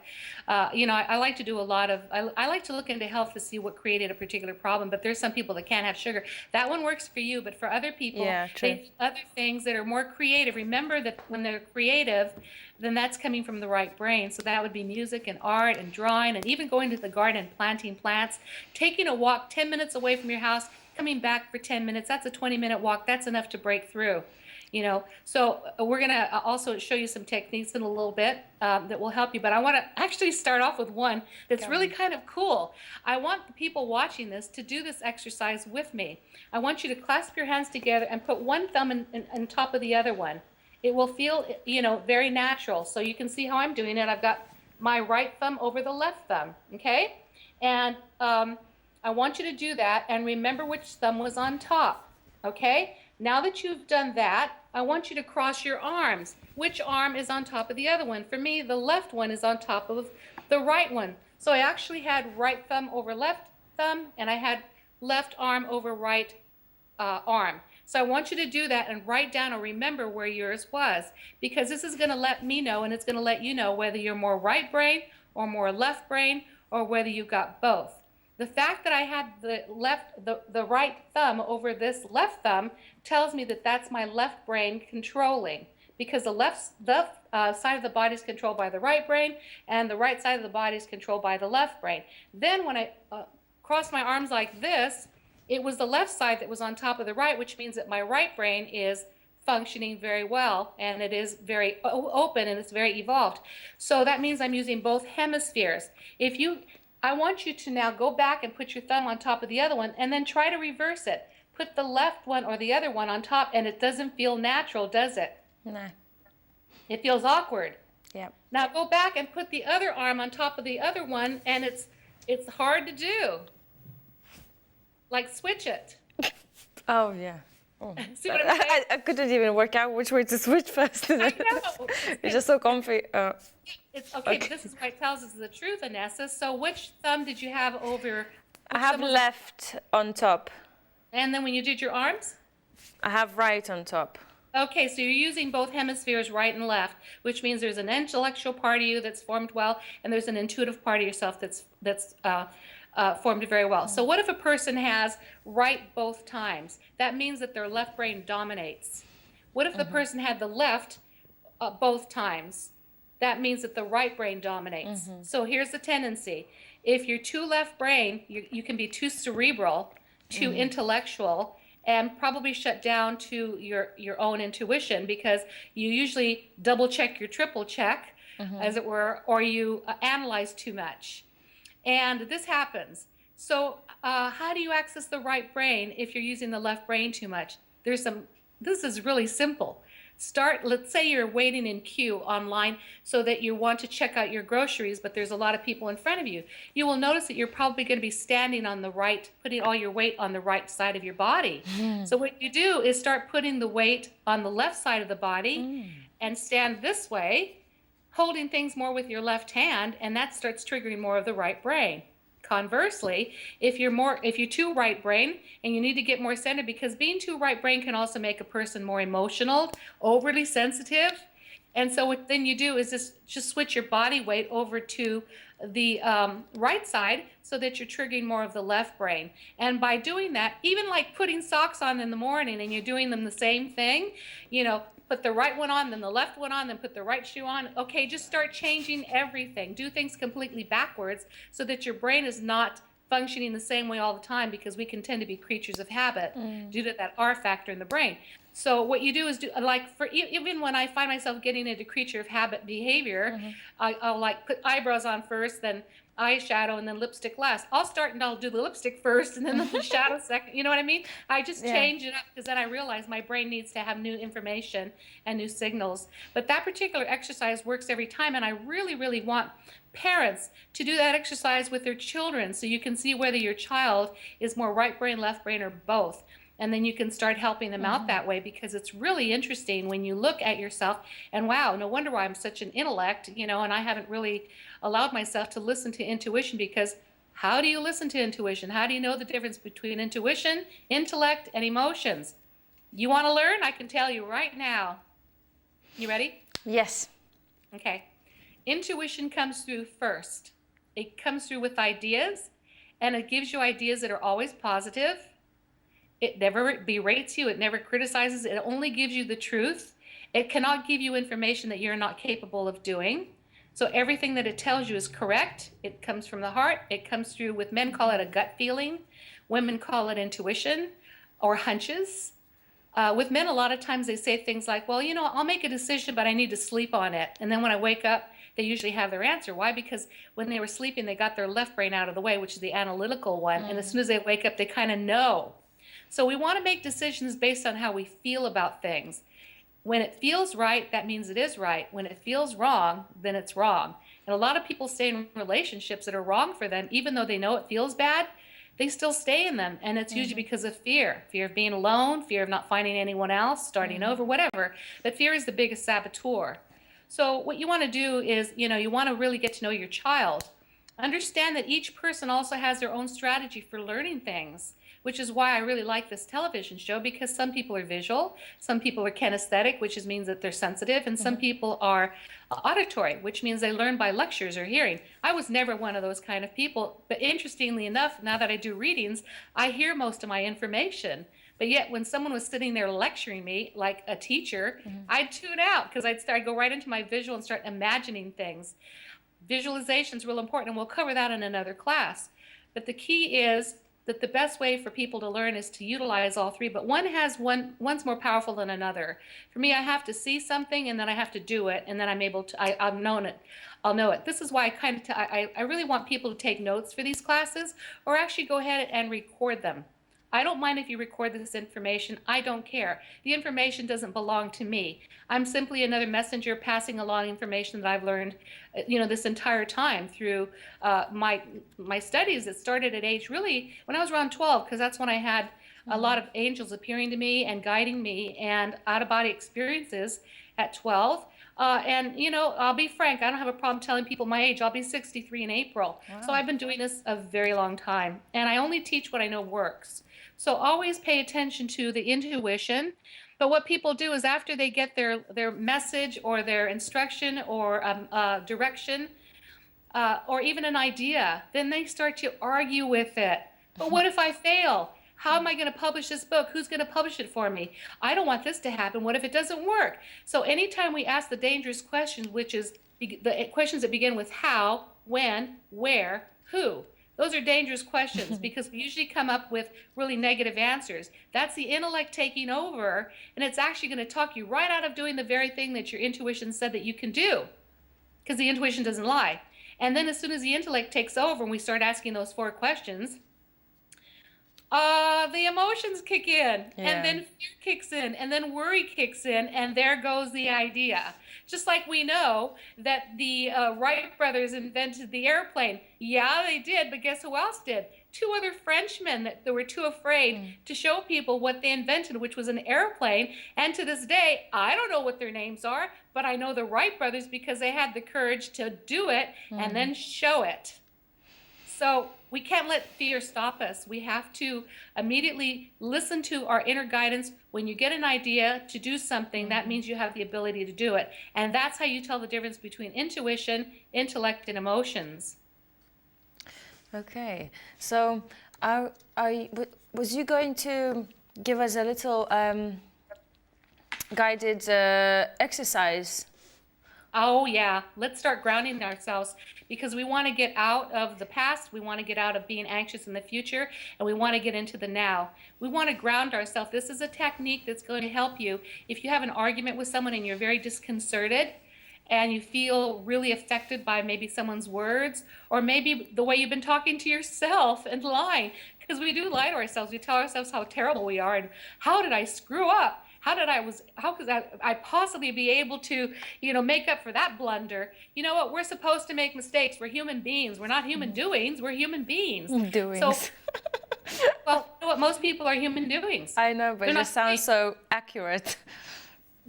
You know, I like to do a lot of, I like to look into health to see what created a particular problem, but there's some people that can't have sugar. That one works for you, but for other people, they need other things that are more creative. Remember that when they're creative, then that's coming from the right brain. So that would be music and art and drawing and even going to the garden and planting plants, taking a walk 10 minutes away from your house, coming back for 10 minutes. That's a 20-minute walk. That's enough to break through, you know. So we're going to also show you some techniques in a little bit that will help you. But I want to actually start off with one that's really kind of cool. I want the people watching this to do this exercise with me. I want you to clasp your hands together and put one thumb on top of the other one. It will feel, you know, very natural. So you can see how I'm doing it. I've got my right thumb over the left thumb, okay? And I want you to do that and remember which thumb was on top, okay? Now that you've done that, I want you to cross your arms. Which arm is on top of the other one? For me, the left one is on top of the right one. So I actually had right thumb over left thumb, and I had left arm over right arm. So I want you to do that and write down or remember where yours was, because this is going to let me know and it's going to let you know whether you're more right brain or more left brain or whether you got both. The fact that I had the right thumb over this left thumb tells me that that's my left brain controlling, because the side of the body is controlled by the right brain and the right side of the body is controlled by the left brain. Then when I cross my arms like this, it was the left side that was on top of the right, which means that my right brain is functioning very well and it is very open and it's very evolved. So that means I'm using both hemispheres. I want you to now go back and put your thumb on top of the other one and then try to reverse it. Put the left one or the other one on top and it doesn't feel natural, does it? No. It feels awkward. Yep. Now go back and put the other arm on top of the other one and it's hard to do. Like switch it. Oh yeah. Oh. See what I'm saying? I couldn't even work out which way to switch first. I know. It's just so comfy. It's okay, but this is why it tells us the truth, Anessa. So which thumb did you have over? I have left on top. And then when you did your arms? I have right on top. Okay, so you're using both hemispheres, right and left, which means there's an intellectual part of you that's formed well, and there's an intuitive part of yourself that's formed very well. So what if a person has right both times? That means that their left brain dominates. What if the person had the left both times? That means that the right brain dominates. So here's the tendency. If you're too left brain, you can be too cerebral, too intellectual, and probably shut down to your own intuition, because you usually double check your triple check, as it were, or you analyze too much. And this happens. So how do you access the right brain if you're using the left brain too much? This is really simple. Let's say you're waiting in queue online so that you want to check out your groceries, but there's a lot of people in front of you. You will notice that you're probably going to be standing on the right, putting all your weight on the right side of your body. So what you do is start putting the weight on the left side of the body and stand this way, holding things more with your left hand, and that starts triggering more of the right brain. Conversely, if you're too right brain and you need to get more centered, because being too right brain can also make a person more emotional, overly sensitive. And so what then you do is just switch your body weight over to the right side so that you're triggering more of the left brain. And by doing that, even like putting socks on in the morning and you're doing them the same thing, put the right one on, then the left one on, then put the right shoe on. Okay, just start changing everything. Do things completely backwards so that your brain is not functioning the same way all the time, because we can tend to be creatures of habit due to that R factor in the brain. So what you do is even when I find myself getting into creature of habit behavior, I'll like put eyebrows on first, then eyeshadow, and then lipstick last. I'll start and I'll do the lipstick first and then the shadow second. You know what I mean? I just Yeah. change it up because then I realize my brain needs to have new information and new signals. But that particular exercise works every time, and I really, really want parents to do that exercise with their children so you can see whether your child is more right brain, left brain, or both. And then you can start helping them out that way, because it's really interesting when you look at yourself and wow, no wonder why I'm such an intellect, and I haven't really allowed myself to listen to intuition. Because how do you listen to intuition? How do you know the difference between intuition, intellect, and emotions? You want to learn? I can tell you right now. You ready? Yes. Okay. Intuition comes through first. It comes through with ideas, and it gives you ideas that are always positive. It never berates you. It never criticizes. It only gives you the truth. It cannot give you information that you're not capable of doing. So everything that it tells you is correct. It comes from the heart. It comes through with, men call it a gut feeling. Women call it intuition or hunches. With men, a lot of times they say things like, well, I'll make a decision, but I need to sleep on it. And then when I wake up, they usually have their answer. Why? Because when they were sleeping, they got their left brain out of the way, which is the analytical one. And as soon as they wake up, they kind of know. So we want to make decisions based on how we feel about things. When it feels right, that means it is right. When it feels wrong, then it's wrong. And a lot of people stay in relationships that are wrong for them, even though they know it feels bad, they still stay in them. And it's usually because of fear of being alone, fear of not finding anyone else, starting over, whatever. But fear is the biggest saboteur. So what you want to do is, you want to really get to know your child. Understand that each person also has their own strategy for learning things, which is why I really like this television show, because some people are visual, some people are kinesthetic, which means that they're sensitive, and some people are auditory, which means they learn by lectures or hearing. I was never one of those kind of people, but interestingly enough, now that I do readings, I hear most of my information. But yet when someone was sitting there lecturing me like a teacher, I'd tune out because I'd go right into my visual and start imagining things. Visualization is real important, and we'll cover that in another class. But the key is that the best way for people to learn is to utilize all three, but one's more powerful than another. For me, I have to see something and then I have to do it, and then I'm able to, I'll know it. This is why I really want people to take notes for these classes, or actually go ahead and record them. I don't mind if you record this information. I don't care. The information doesn't belong to me. I'm simply another messenger passing along information that I've learned, this entire time through my studies. It started at age, really, when I was around 12, because that's when I had a lot of angels appearing to me and guiding me, and out-of-body experiences at 12. I'll be frank, I don't have a problem telling people my age. I'll be 63 in April. Wow. So I've been doing this a very long time, and I only teach what I know works. So always pay attention to the intuition. But what people do is, after they get their message or their instruction or direction, or even an idea, then they start to argue with it. But what if I fail? How am I going to publish this book? Who's going to publish it for me? I don't want this to happen. What if it doesn't work? So anytime we ask the dangerous questions, which is the questions that begin with how, when, where, who, those are dangerous questions because we usually come up with really negative answers. That's the intellect taking over, and it's actually going to talk you right out of doing the very thing that your intuition said that you can do, because the intuition doesn't lie. And then as soon as the intellect takes over and we start asking those 4 questions, the emotions kick in, and then fear kicks in, and then worry kicks in, and there goes the idea. Just like we know that the Wright brothers invented the airplane. Yeah, they did, but guess who else did? 2 other Frenchmen that were too afraid to show people what they invented, which was an airplane. And to this day, I don't know what their names are, but I know the Wright brothers because they had the courage to do it and then show it. So we can't let fear stop us. We have to immediately listen to our inner guidance. When you get an idea to do something, that means you have the ability to do it. And that's how you tell the difference between intuition, intellect, and emotions. Okay. So was you going to give us a little guided exercise? Oh, yeah. Let's start grounding ourselves, because we want to get out of the past. We want to get out of being anxious in the future, and we want to get into the now. We want to ground ourselves. This is a technique that's going to help you. If you have an argument with someone and you're very disconcerted, and you feel really affected by maybe someone's words, or maybe the way you've been talking to yourself and lying, because we do lie to ourselves. We tell ourselves how terrible we are and how did I screw up? How could I possibly be able to, make up for that blunder? You know what? We're supposed to make mistakes. We're human beings. We're not human doings. We're human beings. So, Doings. well, you know what? Most people are human doings. I know, but They're it not just sounds so accurate.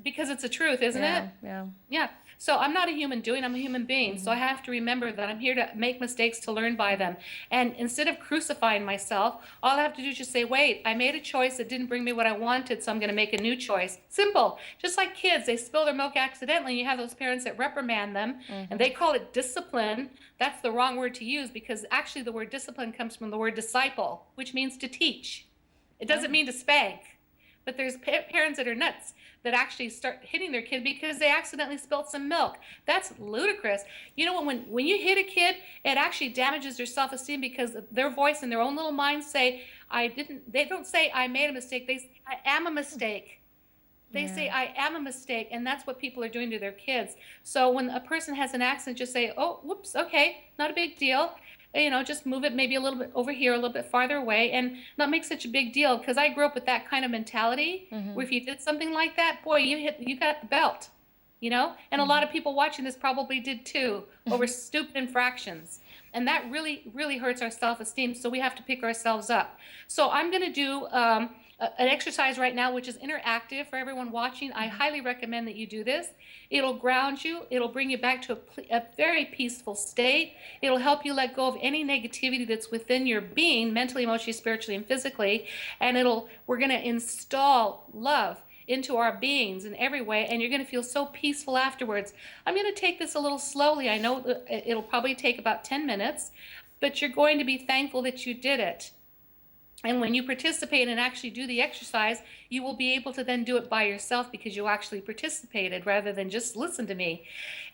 because it's the truth, isn't Yeah, it? yeah. Yeah. So I'm not a human doing, I'm a human being. So I have to remember that I'm here to make mistakes to learn by them. And instead of crucifying myself, all I have to do is just say, wait, I made a choice that didn't bring me what I wanted, so I'm going to make a new choice. Simple. Just like kids, they spill their milk accidentally, and you have those parents that reprimand them, and they call it discipline. That's the wrong word to use, because actually the word discipline comes from the word disciple, which means to teach. It doesn't mean to spank. But there's parents that are nuts that actually start hitting their kid because they accidentally spilled some milk. That's ludicrous. You know, when you hit a kid, it actually damages their self-esteem because their voice and their own little minds say, they don't say I made a mistake, they say I am a mistake. They say I am a mistake, and that's what people are doing to their kids. So when a person has an accident, just say, oh, whoops, okay, not a big deal. Just move it maybe a little bit over here, a little bit farther away, and not make such a big deal. Because I grew up with that kind of mentality, where if you did something like that, boy, you got the belt, And a lot of people watching this probably did too, over stupid infractions. And that really, really hurts our self-esteem. So we have to pick ourselves up. So I'm going to do an exercise right now, which is interactive for everyone watching. I highly recommend that you do this. It'll ground you. It'll bring you back to a very peaceful state. It'll help you let go of any negativity that's within your being, mentally, emotionally, spiritually, and physically. And we're going to install love into our beings in every way, and you're going to feel so peaceful afterwards. I'm going to take this a little slowly. I know it'll probably take about 10 minutes, but you're going to be thankful that you did it. And when you participate and actually do the exercise, you will be able to then do it by yourself because you actually participated rather than just listen to me.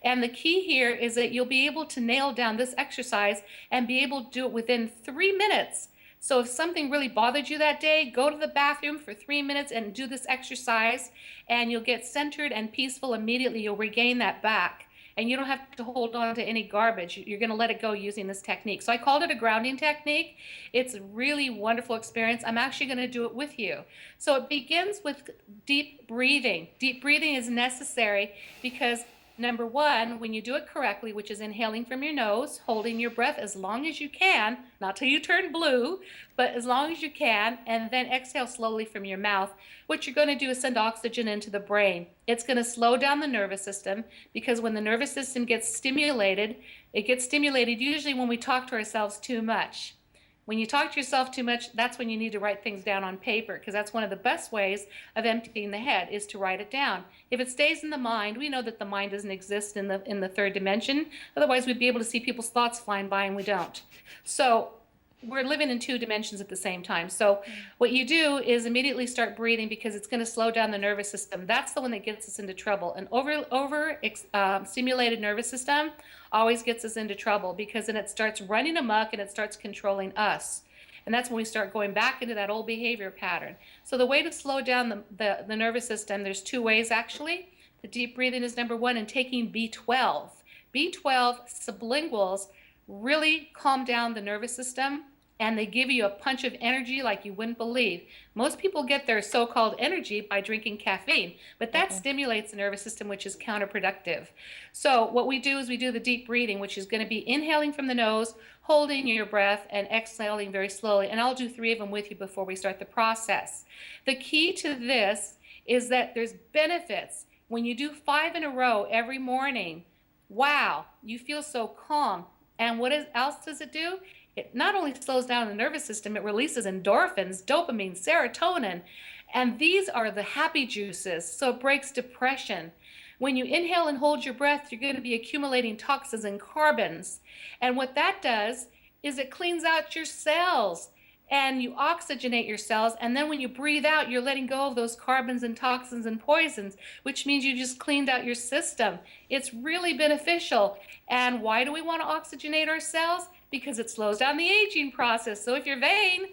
And the key here is that you'll be able to nail down this exercise and be able to do it within 3 minutes. So if something really bothered you that day, go to the bathroom for 3 minutes and do this exercise, and you'll get centered and peaceful immediately. You'll regain that back. And you don't have to hold on to any garbage. You're going to let it go using this technique. So I called it a grounding technique. It's a really wonderful experience. I'm actually going to do it with you. So it begins with deep breathing. Deep breathing is necessary because number one, when you do it correctly, which is inhaling from your nose, holding your breath as long as you can, not till you turn blue, but as long as you can, and then exhale slowly from your mouth. What you're going to do is send oxygen into the brain. It's going to slow down the nervous system because when the nervous system gets stimulated, it gets stimulated usually when we talk to ourselves too much. When you talk to yourself too much, that's when you need to write things down on paper, because that's one of the best ways of emptying the head is to write it down. If it stays in the mind, we know that the mind doesn't exist in the third dimension. Otherwise, we'd be able to see people's thoughts flying by, and we don't. So we're living in 2 dimensions at the same time. So what you do is immediately start breathing because it's going to slow down the nervous system. That's the one that gets us into trouble. An stimulated nervous system always gets us into trouble because then it starts running amok and it starts controlling us. And that's when we start going back into that old behavior pattern. So the way to slow down the nervous system, there's 2 ways actually. The deep breathing is number 1, and taking B12. B12 sublinguals really calm down the nervous system, and they give you a punch of energy like you wouldn't believe. Most people get their so-called energy by drinking caffeine, but that stimulates the nervous system, which is counterproductive. So what we do is we do the deep breathing, which is going to be inhaling from the nose, holding your breath, and exhaling very slowly. And I'll do 3 of them with you before we start the process. The key to this is that there's benefits. When you do 5 in a row every morning, wow, you feel so calm. And else does it do? It not only slows down the nervous system, it releases endorphins, dopamine, serotonin, and these are the happy juices, so it breaks depression. When you inhale and hold your breath, you're going to be accumulating toxins and carbons, and what that does is it cleans out your cells, and you oxygenate your cells, and then when you breathe out, you're letting go of those carbons and toxins and poisons, which means you just cleaned out your system. It's really beneficial. And why do we want to oxygenate our cells? Because it slows down the aging process. So if you're vain,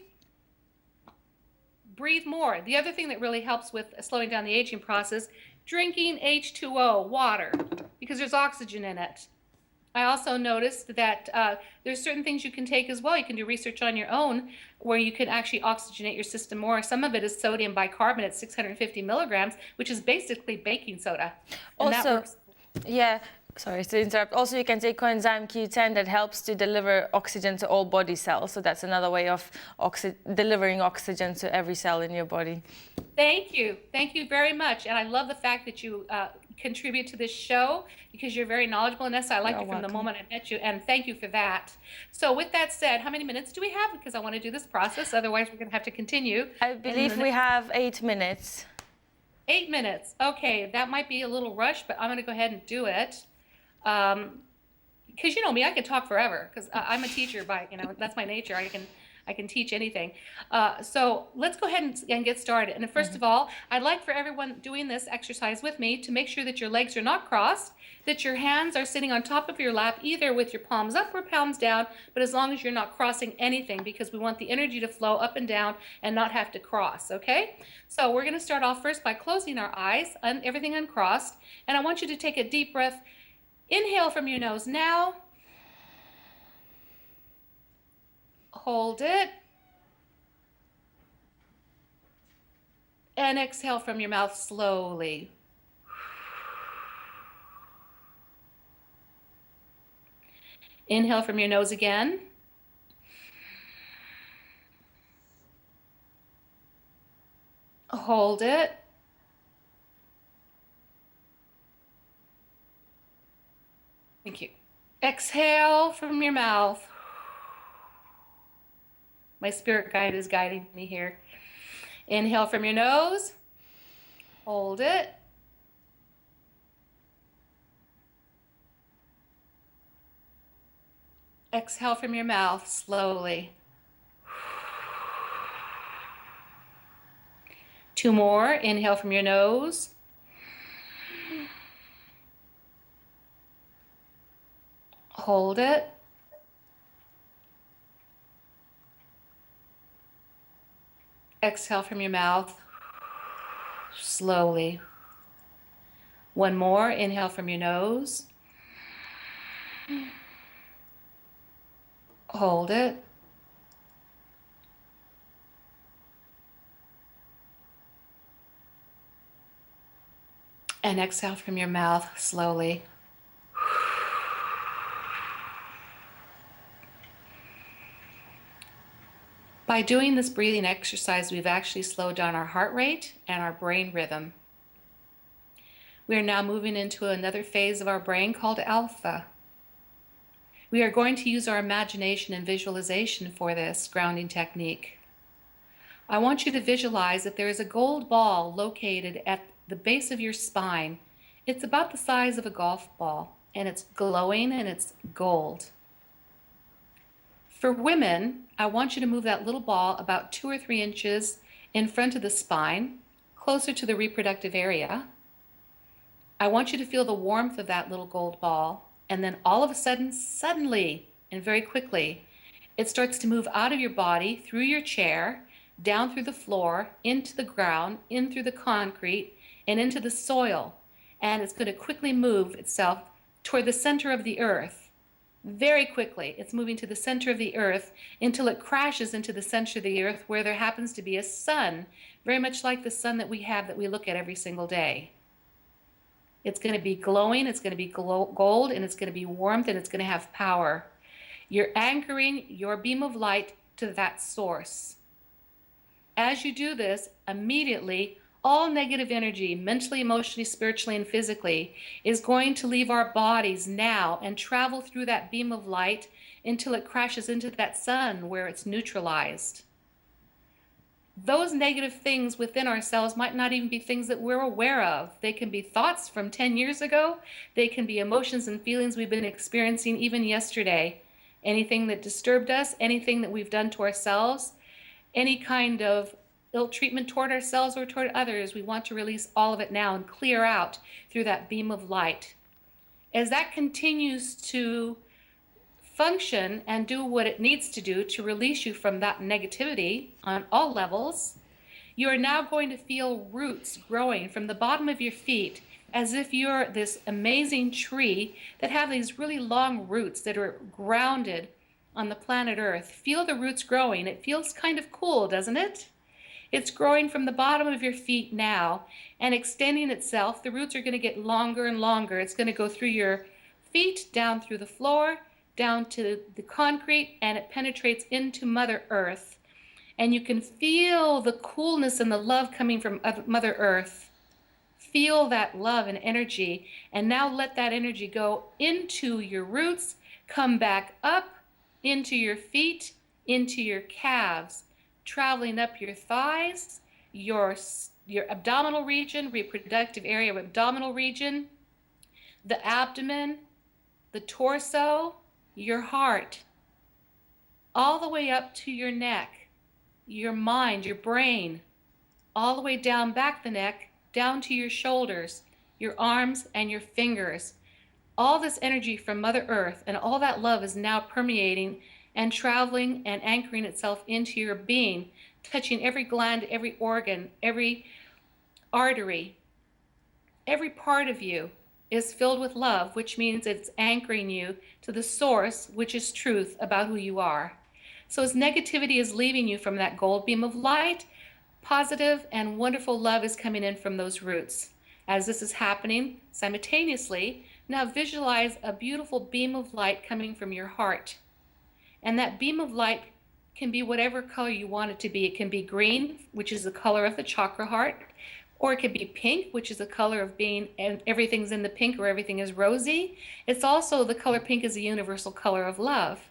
breathe more. The other thing that really helps with slowing down the aging process, drinking H2O, water, because there's oxygen in it. I also noticed that there's certain things you can take as well. You can do research on your own where you can actually oxygenate your system more. Some of it is sodium bicarbonate, 650 milligrams, which is basically baking soda. And that Also, works. yeah, sorry to interrupt. Also, you can take coenzyme Q10 that helps to deliver oxygen to all body cells. So that's another way of delivering oxygen to every cell in your body. Thank you. Thank you very much. And I love the fact that you contribute to this show because you're very knowledgeable, Inessa. I liked you from the moment I met you, and thank you for that. So with that said, how many minutes do we have? Because I want to do this process. Otherwise, we're going to have to continue. I believe we have 8 minutes. 8 minutes. Okay, that might be a little rushed, but I'm going to go ahead and do it. Because you know me, I can talk forever because I'm a teacher that's my nature. I can teach anything. So let's go ahead and get started. And first of all, I'd like for everyone doing this exercise with me to make sure that your legs are not crossed, that your hands are sitting on top of your lap, either with your palms up or palms down, but as long as you're not crossing anything, because we want the energy to flow up and down and not have to cross, okay? So we're gonna start off first by closing our eyes, everything uncrossed, and I want you to take a deep breath. Inhale from your nose now. Hold it. And exhale from your mouth slowly. Inhale from your nose again. Hold it. Thank you. Exhale from your mouth. My spirit guide is guiding me here. Inhale from your nose. Hold it. Exhale from your mouth slowly. 2 more. Inhale from your nose. Hold it. Exhale from your mouth slowly. 1 more. Inhale from your nose. Hold it. And exhale from your mouth slowly. By doing this breathing exercise, we've actually slowed down our heart rate and our brain rhythm. We are now moving into another phase of our brain called alpha. We are going to use our imagination and visualization for this grounding technique. I want you to visualize that there is a gold ball located at the base of your spine. It's about the size of a golf ball, and it's glowing and it's gold. For women, I want you to move that little ball about 2 or 3 inches in front of the spine, closer to the reproductive area. I want you to feel the warmth of that little gold ball, and then all of a sudden, suddenly and very quickly, it starts to move out of your body, through your chair, down through the floor, into the ground, in through the concrete, and into the soil. And it's going to quickly move itself toward the center of the earth. Very quickly, it's moving to the center of the earth until it crashes into the center of the earth where there happens to be a sun, very much like the sun that we have that we look at every single day. It's going to be glowing, it's going to be gold, and it's going to be warmth, and it's going to have power. You're anchoring your beam of light to that source. As you do this, immediately, all negative energy, mentally, emotionally, spiritually, and physically, is going to leave our bodies now and travel through that beam of light until it crashes into that sun where it's neutralized. Those negative things within ourselves might not even be things that we're aware of. They can be thoughts from 10 years ago. They can be emotions and feelings we've been experiencing even yesterday. Anything that disturbed us, anything that we've done to ourselves, any kind of ill treatment toward ourselves or toward others, we want to release all of it now and clear out through that beam of light. As that continues to function and do what it needs to do to release you from that negativity on all levels, you are now going to feel roots growing from the bottom of your feet as if you're this amazing tree that have these really long roots that are grounded on the planet Earth. Feel the roots growing. It feels kind of cool, doesn't it? It's growing from the bottom of your feet now and extending itself. The roots are going to get longer and longer. It's going to go through your feet, down through the floor, down to the concrete, and it penetrates into Mother Earth. And you can feel the coolness and the love coming from Mother Earth. Feel that love and energy, and now let that energy go into your roots, come back up into your feet, into your calves, traveling up your thighs, your abdominal region, reproductive area of abdominal region, the abdomen, the torso, your heart, all the way up to your neck, your mind, your brain, all the way down back the neck, down to your shoulders, your arms, and your fingers. All this energy from Mother Earth and all that love is now permeating and traveling and anchoring itself into your being, touching every gland, every organ, every artery. Every part of you is filled with love, which means it's anchoring you to the source, which is truth about who you are. So as negativity is leaving you from that gold beam of light, positive and wonderful love is coming in from those roots. As this is happening simultaneously, now visualize a beautiful beam of light coming from your heart. And that beam of light can be whatever color you want it to be. It can be green, which is the color of the chakra heart, or it could be pink, which is the color of being, and everything's in the pink or everything is rosy. It's also the color pink is a universal color of love.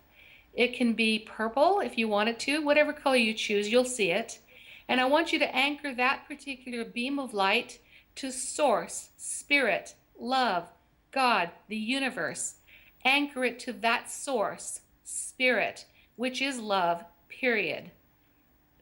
It can be purple if you want it to, whatever color you choose, you'll see it. And I want you to anchor that particular beam of light to source, spirit, love, God, the universe. Anchor it to that source, spirit, which is love, period.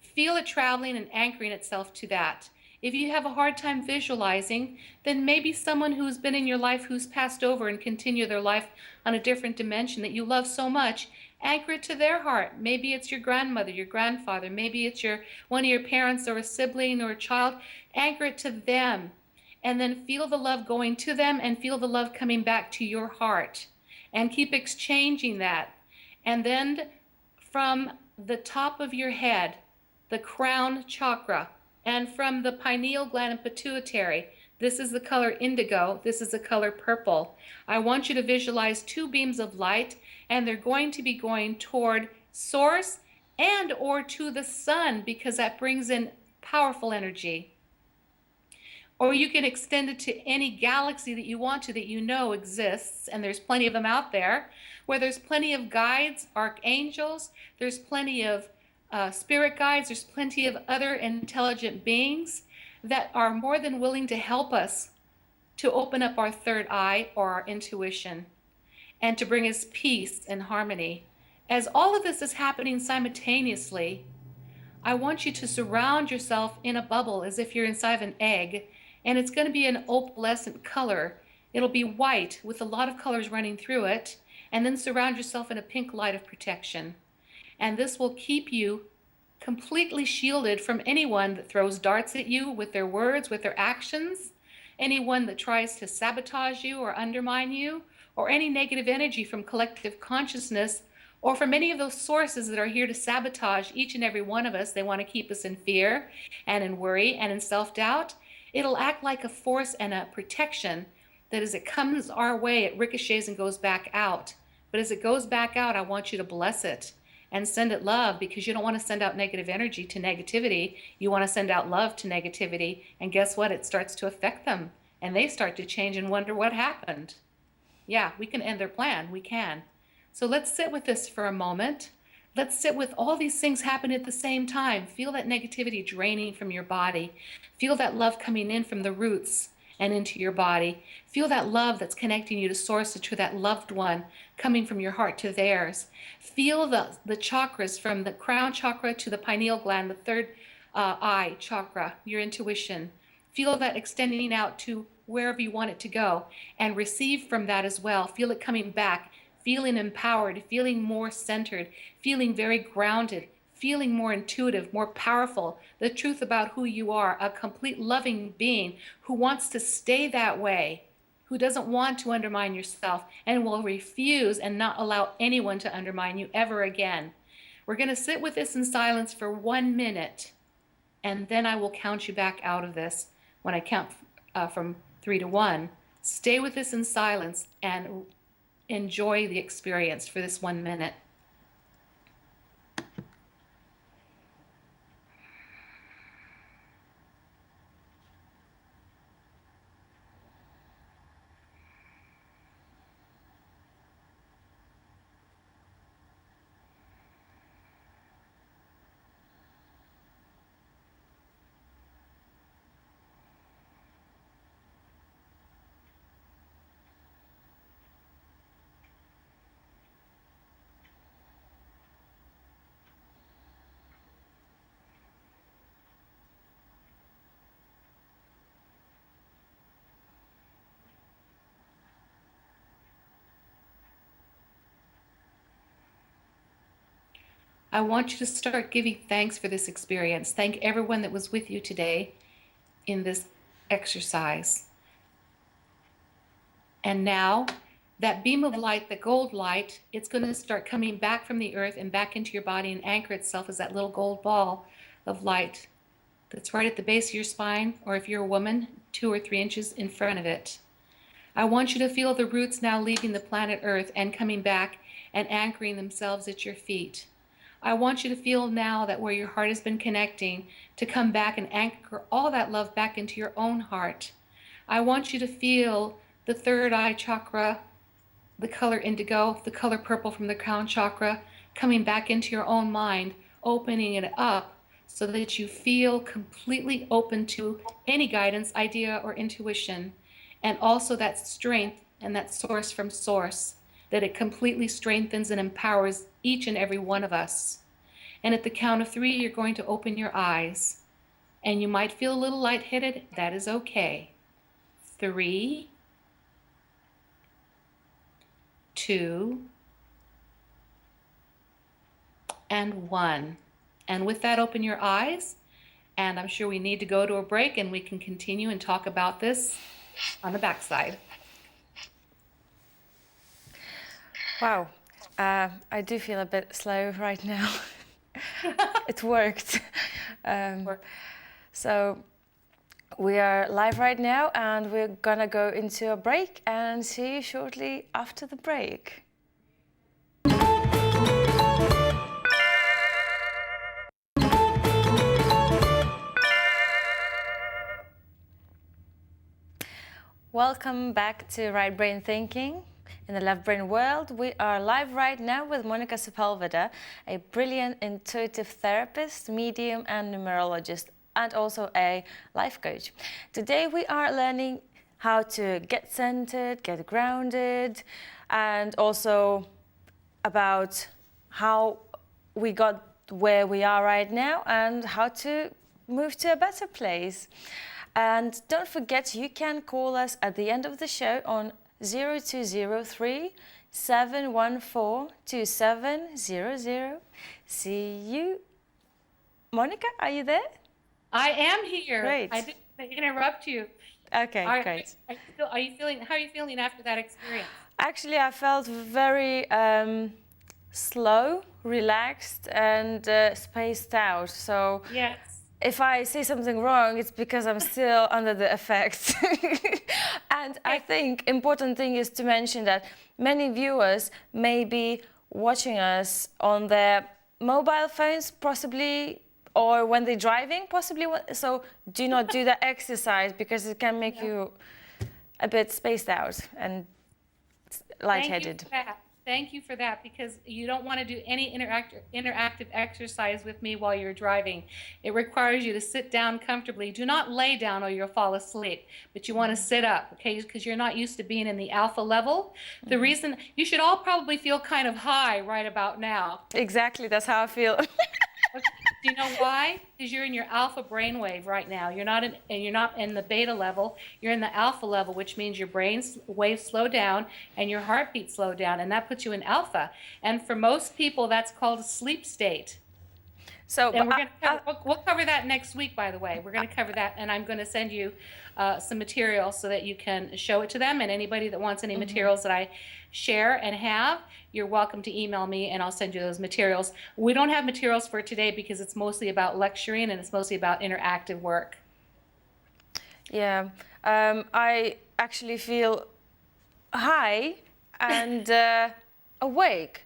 Feel it traveling and anchoring itself to that. If you have a hard time visualizing, then maybe someone who's been in your life who's passed over and continue their life on a different dimension that you love so much, anchor it to their heart. Maybe it's your grandmother, your grandfather, maybe it's one of your parents or a sibling or a child. Anchor it to them, and then feel the love going to them and feel the love coming back to your heart, and keep exchanging that. And then from the top of your head, the crown chakra, and from the pineal gland and pituitary, this is the color indigo, this is the color purple. I want you to visualize two beams of light, and they're going to be going toward source and or to the sun, because that brings in powerful energy. Or you can extend it to any galaxy that you want to, that you know exists, and there's plenty of them out there, where there's plenty of guides, archangels, there's plenty of spirit guides, there's plenty of other intelligent beings that are more than willing to help us to open up our third eye or our intuition and to bring us peace and harmony. As all of this is happening simultaneously, I want you to surround yourself in a bubble as if you're inside of an egg, and it's going to be an opalescent color. It'll be white with a lot of colors running through it, and then surround yourself in a pink light of protection. And this will keep you completely shielded from anyone that throws darts at you with their words, with their actions, anyone that tries to sabotage you or undermine you, or any negative energy from collective consciousness, or from any of those sources that are here to sabotage each and every one of us. They want to keep us in fear and in worry and in self-doubt. It'll act like a force and a protection that as it comes our way, it ricochets and goes back out. But as it goes back out, I want you to bless it and send it love, because you don't want to send out negative energy to negativity. You want to send out love to negativity. And guess what? It starts to affect them, and they start to change and wonder what happened. Yeah, we can end their plan. We can. So let's sit with this for a moment. Let's sit with all these things happening at the same time. Feel that negativity draining from your body. Feel that love coming in from the roots and into your body. Feel that love that's connecting you to source, to that loved one, coming from your heart to theirs. Feel the chakras from the crown chakra to the pineal gland, the third eye chakra, your intuition. Feel that extending out to wherever you want it to go, and receive from that as well. Feel it coming back, feeling empowered, feeling more centered, feeling very grounded, feeling more intuitive, more powerful, the truth about who you are, a complete loving being who wants to stay that way, who doesn't want to undermine yourself and will refuse and not allow anyone to undermine you ever again. We're going to sit with this in silence for 1 minute, and then I will count you back out of this when I count from 3 to 1. Stay with this in silence and enjoy the experience for this 1 minute. I want you to start giving thanks for this experience. Thank everyone that was with you today in this exercise. And now, that beam of light, the gold light, it's going to start coming back from the earth and back into your body and anchor itself as that little gold ball of light that's right at the base of your spine, or if you're a woman, 2 or 3 inches in front of it. I want you to feel the roots now leaving the planet Earth and coming back and anchoring themselves at your feet. I want you to feel now that where your heart has been connecting, to come back and anchor all that love back into your own heart. I want you to feel the third eye chakra, the color indigo, the color purple from the crown chakra, coming back into your own mind, opening it up so that you feel completely open to any guidance, idea, or intuition. And also that strength and that source from source, that it completely strengthens and empowers each and every one of us. And at the count of 3, you're going to open your eyes. And you might feel a little lightheaded. That is okay. 3, 2, and 1. And with that, open your eyes. And I'm sure we need to go to a break, and we can continue and talk about this on the backside. Wow, I do feel a bit slow right now. It worked. So we are live right now, and we're gonna go into a break and see you shortly after the break. Welcome back to Right Brain Thinking. In the Left Brain world, we are live right now with Monnica Sepulveda, a brilliant intuitive therapist, medium and numerologist, and also a life coach. Today we are learning how to get centered, get grounded, and also about how we got where we are right now and how to move to a better place. And don't forget, you can call us at the end of the show on 0203 714 2700. See you. Monica, are you there? I am here. Great. I didn't interrupt you. Okay, great. Are you feeling? How are you feeling after that experience? Actually, I felt very slow, relaxed, and spaced out. So Yes. if I say something wrong, it's because I'm still under the effects. And I think important thing is to mention that many viewers may be watching us on their mobile phones, possibly, or when they're driving, possibly. So do not do that exercise because it can make you a bit spaced out and lightheaded. Thank you for that, because you don't want to do any interactive exercise with me while you're driving. It requires you to sit down comfortably. Do not lay down or you'll fall asleep, but you want to sit up, okay, because you're not used to being in the alpha level. The reason, you should all probably feel kind of high right about now. Exactly, that's how I feel. Do you know why? Because you're in your alpha brainwave right now. You're not in the beta level. You're in the alpha level, which means your brain waves slow down and your heartbeat slow down, and that puts you in alpha. And for most people, that's called a sleep state. So, And we're going to cover, we'll cover that next week, by the way. We're going to cover that, and I'm going to send you some material so that you can show it to them. And anybody that wants any materials that I share and have, you're welcome to email me, and I'll send you those materials. We don't have materials for today because it's mostly about lecturing and it's mostly about interactive work. yeah, I actually feel high and awake.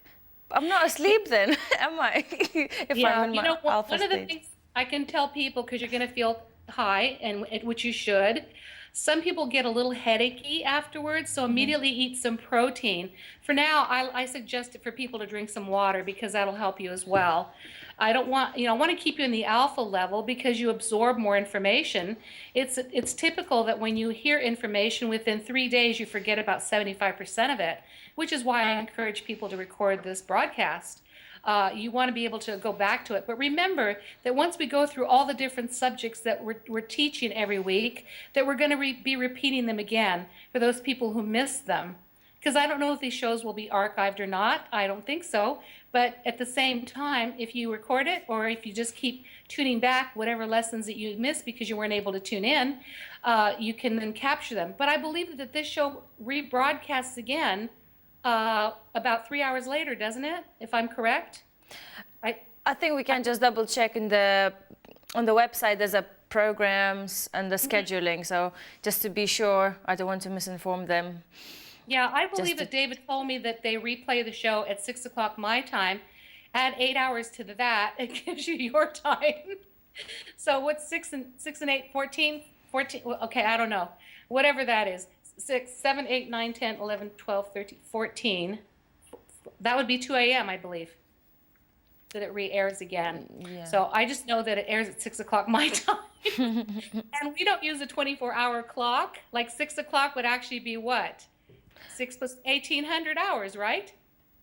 I'm not asleep then, am I? If Yeah, I'm in my alpha one of the state. things I can tell people, because you're going to feel high, and which you should. Some people get a little headachy afterwards, so immediately eat some protein. For now, I suggest it for people to drink some water because that'll help you as well. I don't want, I want to keep you in the alpha level because you absorb more information. It's typical that when you hear information within 3 days, you forget about 75% of it, which is why I encourage people to record this broadcast. You want to be able to go back to it. But remember that once we go through all the different subjects that we're teaching every week, that we're going to be repeating them again for those people who missed them. Because I don't know if these shows will be archived or not. I don't think so. But at the same time, if you record it or if you just keep tuning back whatever lessons that you missed because you weren't able to tune in, you can then capture them. But I believe that this show rebroadcasts again about 3 hours later, doesn't it? If I'm correct? I think we can just double check on the website. There's a programs and the scheduling. So just to be sure, I don't want to misinform them. Yeah, I believe that David told me that they replay the show at 6 o'clock my time. Add 8 hours to that, it gives you your time. So what's 6 and 8, 14? 14, okay, I don't know. Whatever that is. 6, 7, 8, 9, 10, 11, 12, 13, 14. That would be 2 a.m., I believe, that it re-airs again. Yeah. So I just know that it airs at 6 o'clock my time. And we don't use a 24-hour clock. Like 6 o'clock would actually be what? 6 plus 1,800 hours, right?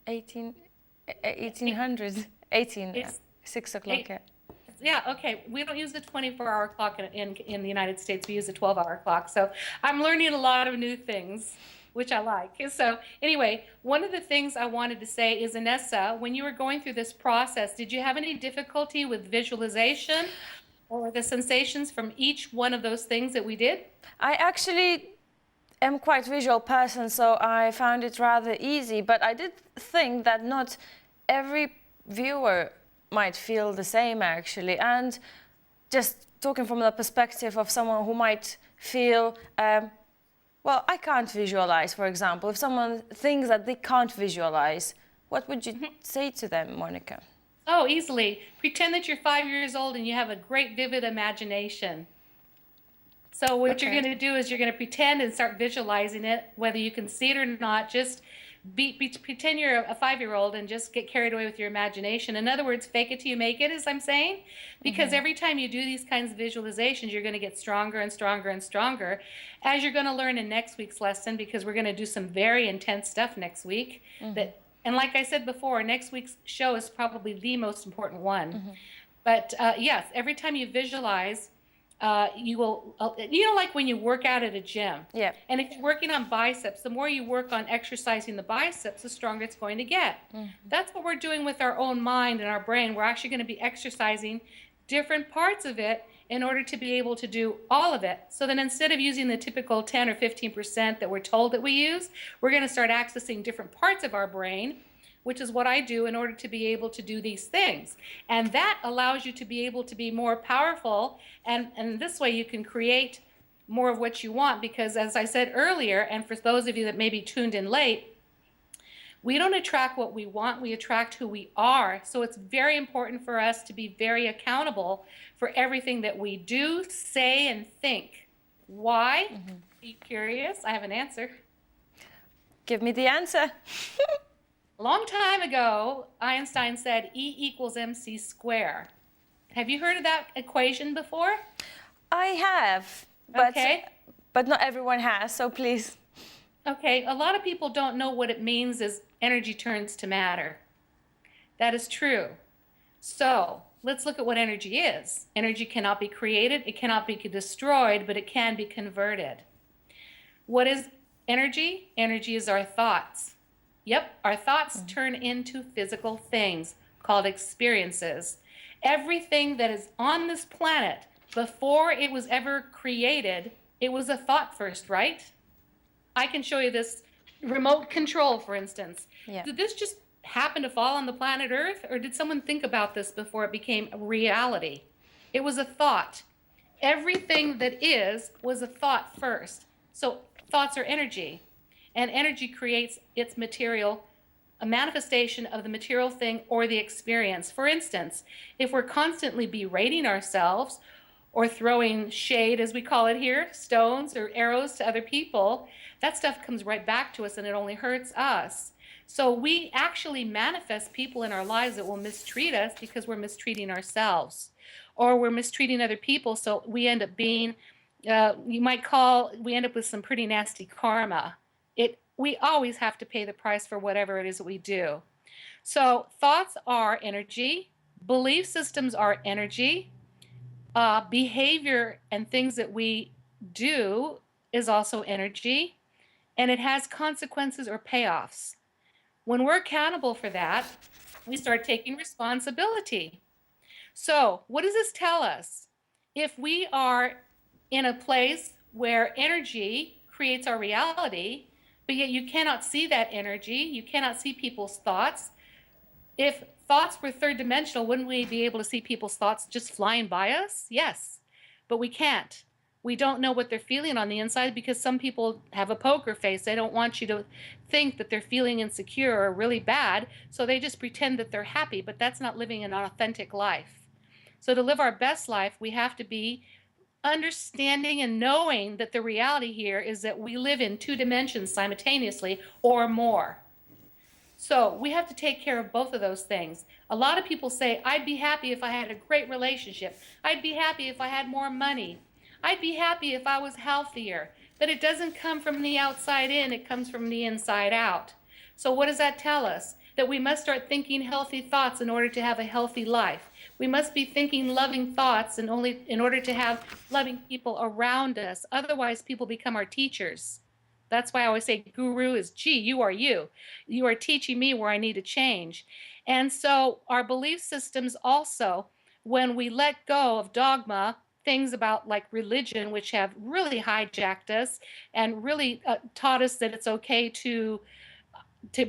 1800, 6 o'clock, yeah. Yeah, okay. We don't use the 24-hour clock in the United States. We use a 12-hour clock. So I'm learning a lot of new things, which I like. So anyway, one of the things I wanted to say is, Inessa, when you were going through this process, did you have any difficulty with visualization or the sensations from each one of those things that we did? I actually am quite visual person, so I found it rather easy, but I did think that not every viewer might feel the same actually. And just talking from the perspective of someone who might feel, well, I can't visualize, for example. If someone thinks that they can't visualize, what would you say to them, Monica? Oh, easily. Pretend that you're 5 years old and you have a great vivid imagination. So what you're going to do is you're going to pretend and start visualizing it, whether you can see it or not. Just pretend you're a 5-year-old and just get carried away with your imagination. In other words, fake it till you make it, as I'm saying, because every time you do these kinds of visualizations, you're going to get stronger and stronger and stronger, as you're going to learn in next week's lesson, because we're going to do some very intense stuff next week. And like I said before, next week's show is probably the most important one. But yes, every time you visualize, you will, like when you work out at a gym. Yeah. And if you're working on biceps, the more you work on exercising the biceps, the stronger it's going to get. That's what we're doing with our own mind and our brain. We're actually going to be exercising different parts of it in order to be able to do all of it. So then instead of using the typical 10 or 15% that we're told that we use, we're going to start accessing different parts of our brain, which is what I do in order to be able to do these things. And that allows you to be able to be more powerful, and this way you can create more of what you want, because as I said earlier, and for those of you that may be tuned in late, we don't attract what we want, we attract who we are. So it's very important for us to be very accountable for everything that we do, say, and think. Why? Be curious. I have an answer. Give me the answer. A long time ago, Einstein said E equals mc squared. Have you heard of that equation before? I have, but, Okay. but not everyone has, so please. Okay, a lot of people don't know what it means as energy turns to matter. That is true. So let's look at what energy is. Energy cannot be created, it cannot be destroyed, but it can be converted. What is energy? Energy is our thoughts. Yep, our thoughts turn into physical things called experiences. Everything that is on this planet, before it was ever created, it was a thought first, right? I can show you this remote control, for instance. Yeah. Did this just happen to fall on the planet Earth, or did someone think about this before it became a reality? It was a thought. Everything that is was a thought first. So thoughts are energy, and energy creates its material, a manifestation of the material thing or the experience. For instance, if we're constantly berating ourselves or throwing shade, as we call it here, stones or arrows to other people, that stuff comes right back to us and it only hurts us. So we actually manifest people in our lives that will mistreat us because we're mistreating ourselves, or we're mistreating other people. So we end up being, you might call, we end up with some pretty nasty karma. We always have to pay the price for whatever it is that we do. So thoughts are energy, belief systems are energy, behavior and things that we do is also energy, and it has consequences or payoffs. When we're accountable for that, we start taking responsibility. So what does this tell us? If we are in a place where energy creates our reality, but yet you cannot see that energy, you cannot see people's thoughts. If thoughts were third dimensional, wouldn't we be able to see people's thoughts just flying by us? Yes, but we can't. We don't know what they're feeling on the inside because some people have a poker face. They don't want you to think that they're feeling insecure or really bad, so they just pretend that they're happy, but that's not living an authentic life. So to live our best life, we have to be understanding and knowing that the reality here is that we live in two dimensions simultaneously or more. So we have to take care of both of those things. A lot of people say, I'd be happy if I had a great relationship. I'd be happy if I had more money. I'd be happy if I was healthier. But it doesn't come from the outside in, it comes from the inside out. So what does that tell us? That we must start thinking healthy thoughts in order to have a healthy life. We must be thinking loving thoughts in order to have loving people around us. Otherwise, people become our teachers. That's why I always say guru is, gee, you are you. You are teaching me where I need to change. And so our belief systems also, when we let go of dogma, things about like religion, which have really hijacked us and really taught us that it's okay to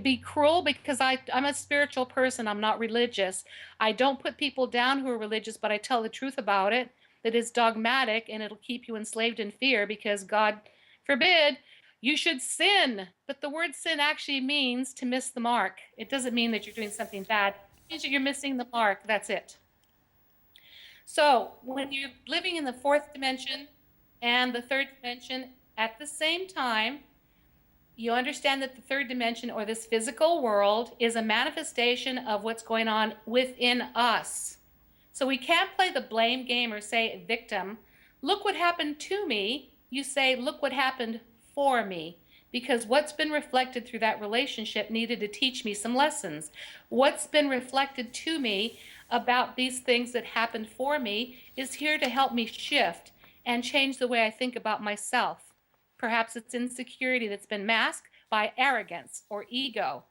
be cruel, because I'm a spiritual person, I'm not religious. I don't put people down who are religious, but I tell the truth about it, that is dogmatic, and it'll keep you enslaved in fear because God forbid you should sin. But the word sin actually means to miss the mark. It doesn't mean that you're doing something bad. It means that you're missing the mark. That's it. So when you're living in the fourth dimension and the third dimension at the same time, you understand that the third dimension, or this physical world, is a manifestation of what's going on within us. So we can't play the blame game or say, victim, look what happened to me. You say, look what happened for me, because what's been reflected through that relationship needed to teach me some lessons. What's been reflected to me about these things that happened for me is here to help me shift and change the way I think about myself. Perhaps it's insecurity that's been masked by arrogance or ego,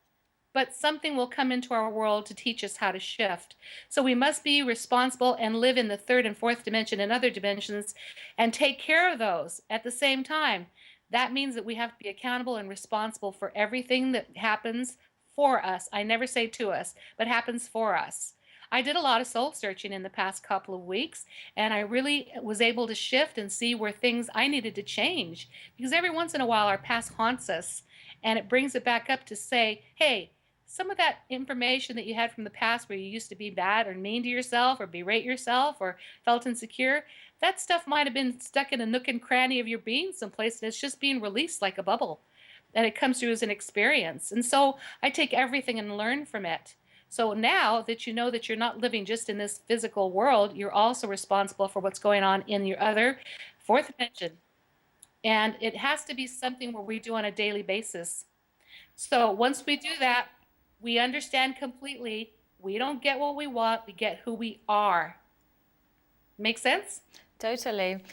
but something will come into our world to teach us how to shift. So we must be responsible and live in the third and fourth dimension and other dimensions and take care of those at the same time. That means that we have to be accountable and responsible for everything that happens for us. I never say to us, but happens for us. I did a lot of soul searching in the past couple of weeks, and I really was able to shift and see where things I needed to change, because every once in a while our past haunts us, and it brings it back up to say, hey, some of that information that you had from the past where you used to be bad or mean to yourself or berate yourself or felt insecure, that stuff might have been stuck in a nook and cranny of your being someplace, and it's just being released like a bubble, and it comes through as an experience. And so I take everything and learn from it. So now that you know that you're not living just in this physical world, you're also responsible for what's going on in your other fourth dimension. And it has to be something where we do on a daily basis. So once we do that, we understand completely, we don't get what we want, we get who we are. Make sense? Totally.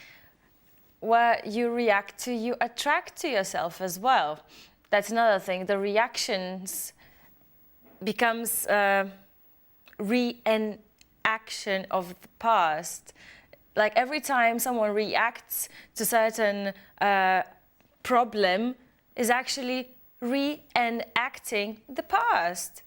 What you react to, you attract to yourself as well. That's another thing. The reactions becomes reenaction of the past. Like every time someone reacts to certain problem is actually reenacting the past.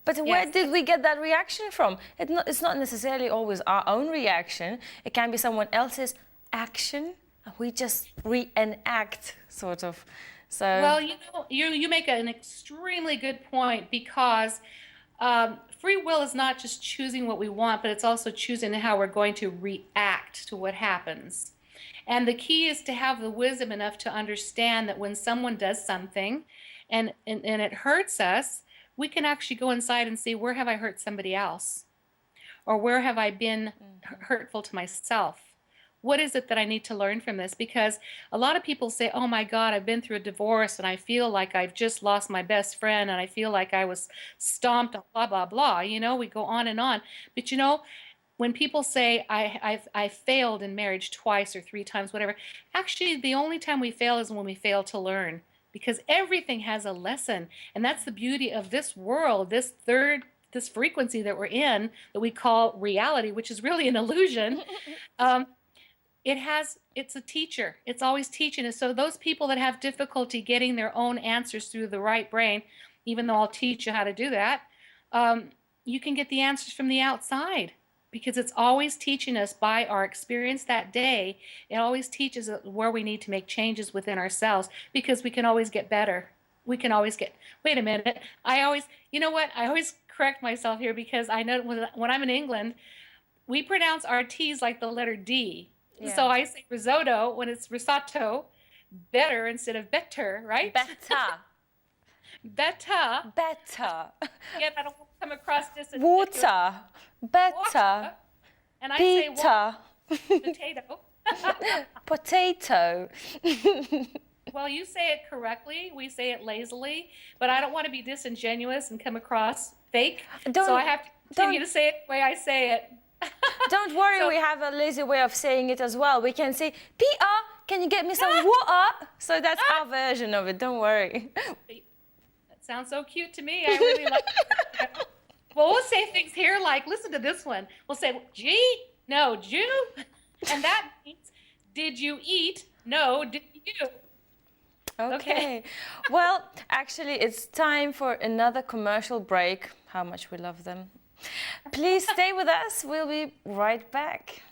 But where Yes. did we get that reaction from? It's not necessarily always our own reaction. It can be someone else's action. And we just reenact, sort of. So. Well, you know, you make an extremely good point because free will is not just choosing what we want, but it's also choosing how we're going to react to what happens. And the key is to have the wisdom enough to understand that when someone does something and it hurts us, we can actually go inside and see, where have I hurt somebody else? Or where have I been hurtful to myself? What is it that I need to learn from this? Because a lot of people say, oh my God, I've been through a divorce and I feel like I've just lost my best friend and I feel like I was stomped, blah, blah, blah. You know, we go on and on. But you know, when people say I failed in marriage twice or three times, whatever, actually the only time we fail is when we fail to learn, because everything has a lesson. And that's the beauty of this world, this frequency that we're in, that we call reality, which is really an illusion. It's a teacher. It's always teaching us. So those people that have difficulty getting their own answers through the right brain, even though I'll teach you how to do that, you can get the answers from the outside, because it's always teaching us by our experience that day. It always teaches us where we need to make changes within ourselves, because we can always get better. We can always get, wait a minute, you know what? I always correct myself here, because I know when I'm in England, we pronounce our T's like the letter D. Yeah. So I say risotto when it's risotto, better instead of better, right? Better. Better. Better. Again, I don't want to come across disingenuous. Water. Better. Water. And I say Peter. potato. Potato. Well, you say it correctly. We say it lazily, but I don't want to be disingenuous and come across fake. So I have to continue to say it the way I say it. Don't worry, we have a lazy way of saying it as well. We can say, Peter, can you get me some water? So that's our version of it, don't worry. That sounds so cute to me. I really like it. Well, we'll say things here like, listen to this one. We'll say, gee, no, Jew. And that means, did you eat? No, did you? Okay. Well, actually, it's time for another commercial break. How much we love them. Please stay with us. We'll be right back.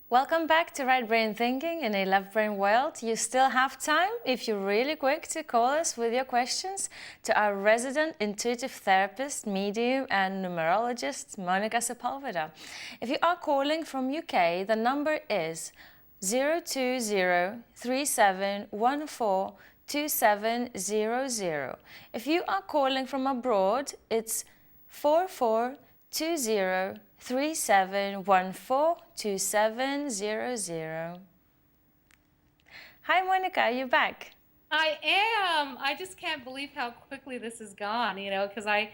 Welcome back to Right Brain Thinking in a Left Brain World. You still have time, if you're really quick, to call us with your questions to our resident intuitive therapist, medium and numerologist, Monnica Sepulveda. If you are calling from UK, the number is 020-3714-2700. If you are calling from abroad, it's 4420-3714-2700. Hi Monica, you're back. I am. I just can't believe how quickly this has gone, you know, because I've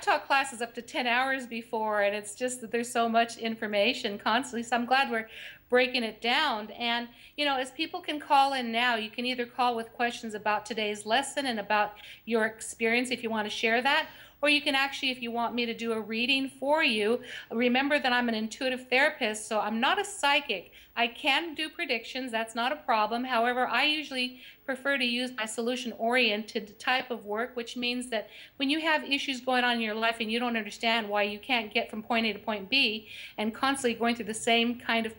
taught classes up to 10 hours before, and it's just that there's so much information constantly. So I'm glad we're breaking it down. And, you know, as people can call in now, you can either call with questions about today's lesson and about your experience if you want to share that, or you can actually, if you want me to do a reading for you, remember that I'm an intuitive therapist, so I'm not a psychic. I can do predictions, that's not a problem. However, I usually prefer to use my solution-oriented type of work, which means that when you have issues going on in your life and you don't understand why you can't get from point A to point B and constantly going through the same kind of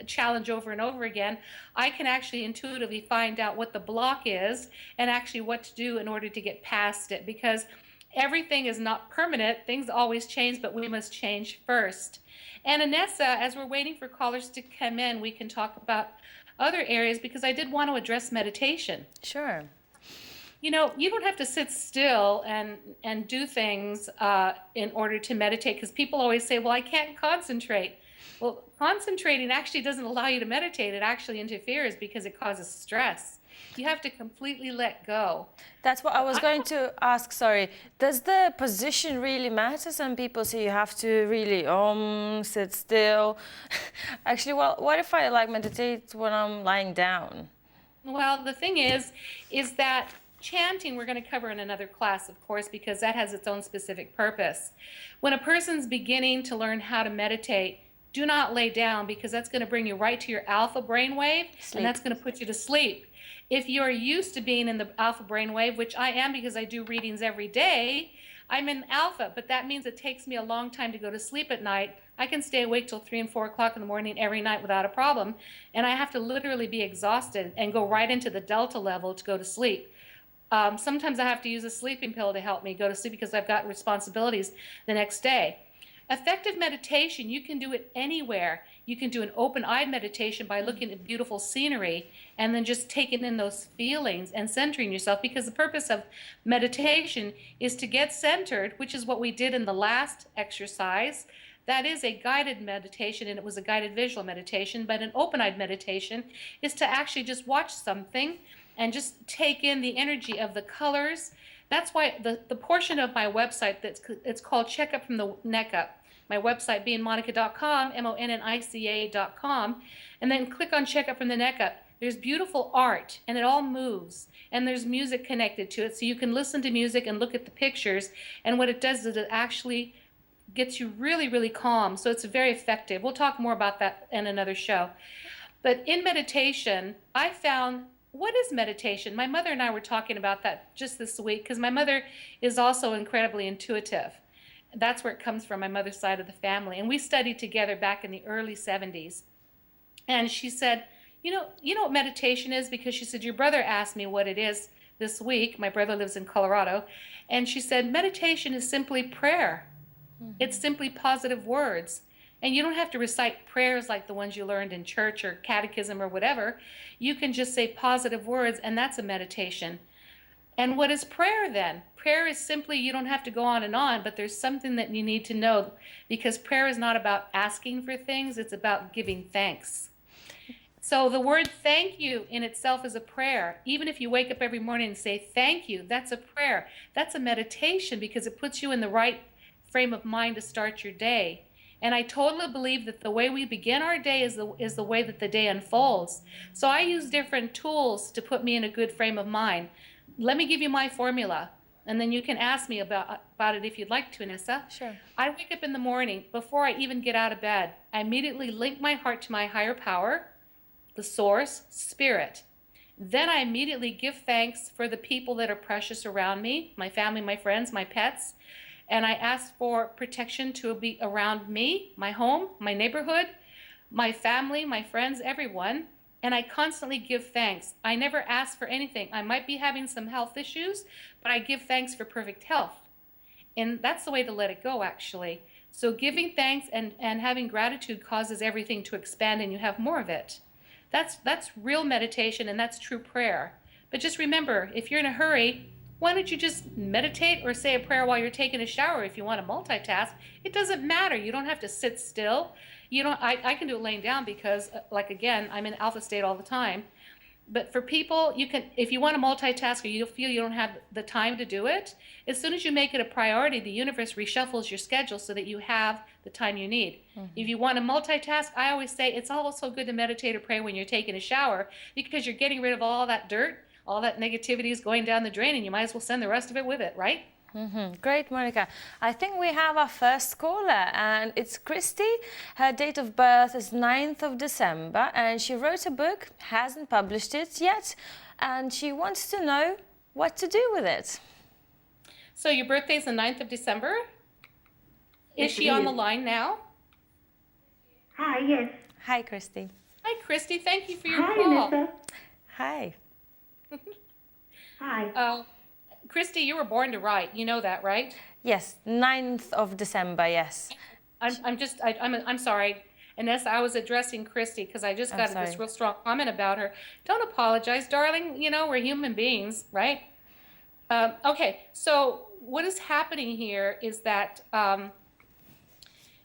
challenge over and over again, I can actually intuitively find out what the block is and actually what to do in order to get past it, because everything is not permanent. Things always change, but we must change first. And Anessa, as we're waiting for callers to come in, we can talk about other areas, because I did want to address meditation. Sure. You know, you don't have to sit still and do things in order to meditate, because people always say, well, I can't concentrate. Well, concentrating actually doesn't allow you to meditate. It actually interferes because it causes stress. You have to completely let go. That's what I was going to ask, sorry. Does the position really matter? Some people say you have to really sit still. Actually, well, what if I like meditate when I'm lying down? Well, the thing is that chanting we're going to cover in another class, of course, because that has its own specific purpose. When a person's beginning to learn how to meditate, do not lay down, because that's going to bring you right to your alpha brainwave, and that's going to put you to sleep. If you're used to being in the alpha brainwave, which I am because I do readings every day, I'm in alpha, but that means it takes me a long time to go to sleep at night. I can stay awake till 3 and 4 o'clock in the morning every night without a problem, and I have to literally be exhausted and go right into the delta level to go to sleep. Sometimes I have to use a sleeping pill to help me go to sleep because I've got responsibilities the next day. Effective meditation, you can do it anywhere. You can do an open-eyed meditation by looking at beautiful scenery and then just taking in those feelings and centering yourself, because the purpose of meditation is to get centered, which is what we did in the last exercise. That is a guided meditation, and it was a guided visual meditation, but an open-eyed meditation is to actually just watch something and just take in the energy of the colors. That's why the portion of my website it's called Check Up from the Neck Up. My website being Monnica.com, Monnica.com, and then click on Check Up from the Neck Up. There's beautiful art, and it all moves, and there's music connected to it, so you can listen to music and look at the pictures, and what it does is it actually gets you really, really calm, so it's very effective. We'll talk more about that in another show. But in meditation, I found, what is meditation? My mother and I were talking about that just this week, because my mother is also incredibly intuitive. That's where it comes from, my mother's side of the family. And we studied together back in the early 70s. And she said, you know what meditation is? Because she said, your brother asked me what it is this week. My brother lives in Colorado. And she said, meditation is simply prayer. It's simply positive words. And you don't have to recite prayers like the ones you learned in church or catechism or whatever. You can just say positive words, and that's a meditation. And what is prayer then? Prayer is simply, you don't have to go on, but there's something that you need to know, because prayer is not about asking for things, it's about giving thanks. So the word thank you in itself is a prayer. Even if you wake up every morning and say thank you, that's a prayer. That's a meditation, because it puts you in the right frame of mind to start your day. And I totally believe that the way we begin our day is the way that the day unfolds. So I use different tools to put me in a good frame of mind. Let me give you my formula, and then you can ask me about it if you'd like to, Anissa. Sure. I wake up in the morning. Before I even get out of bed, I immediately link my heart to my higher power, the source, spirit. Then I immediately give thanks for the people that are precious around me, my family, my friends, my pets. And I ask for protection to be around me, my home, my neighborhood, my family, my friends, everyone. And I constantly give thanks. I never ask for anything. I might be having some health issues, but I give thanks for perfect health. And that's the way to let it go, actually. So giving thanks and having gratitude causes everything to expand, and you have more of it. That's real meditation, and that's true prayer. But just remember, if you're in a hurry, why don't you just meditate or say a prayer while you're taking a shower? If you want to multitask, it doesn't matter. You don't have to sit still. I can do it laying down, because like, again, I'm in alpha state all the time. But for people, you can, if you want to multitask or you feel you don't have the time to do it, as soon as you make it a priority, the universe reshuffles your schedule so that you have the time you need. If you want to multitask, I always say it's also good to meditate or pray when you're taking a shower, because you're getting rid of all that dirt, all that negativity is going down the drain, and you might as well send the rest of it with it, right? Great, Monica. I think we have our first caller, and it's Christy. Her date of birth is 9th of December, and she wrote a book, hasn't published it yet, and she wants to know what to do with it. So your birthday is the 9th of December? Is she on the line now? Hi, yes. Hi, Christy. Hi, Christy. Thank you for your Hi, call. Anissa. Hi. Hi. Christy, you were born to write. You know that, right? Yes, 9th of December, yes. I'm sorry, Inessa, I was addressing Christy because I just got this real strong comment about her. Don't apologize, darling. You know, we're human beings, right? Okay, so what is happening here is that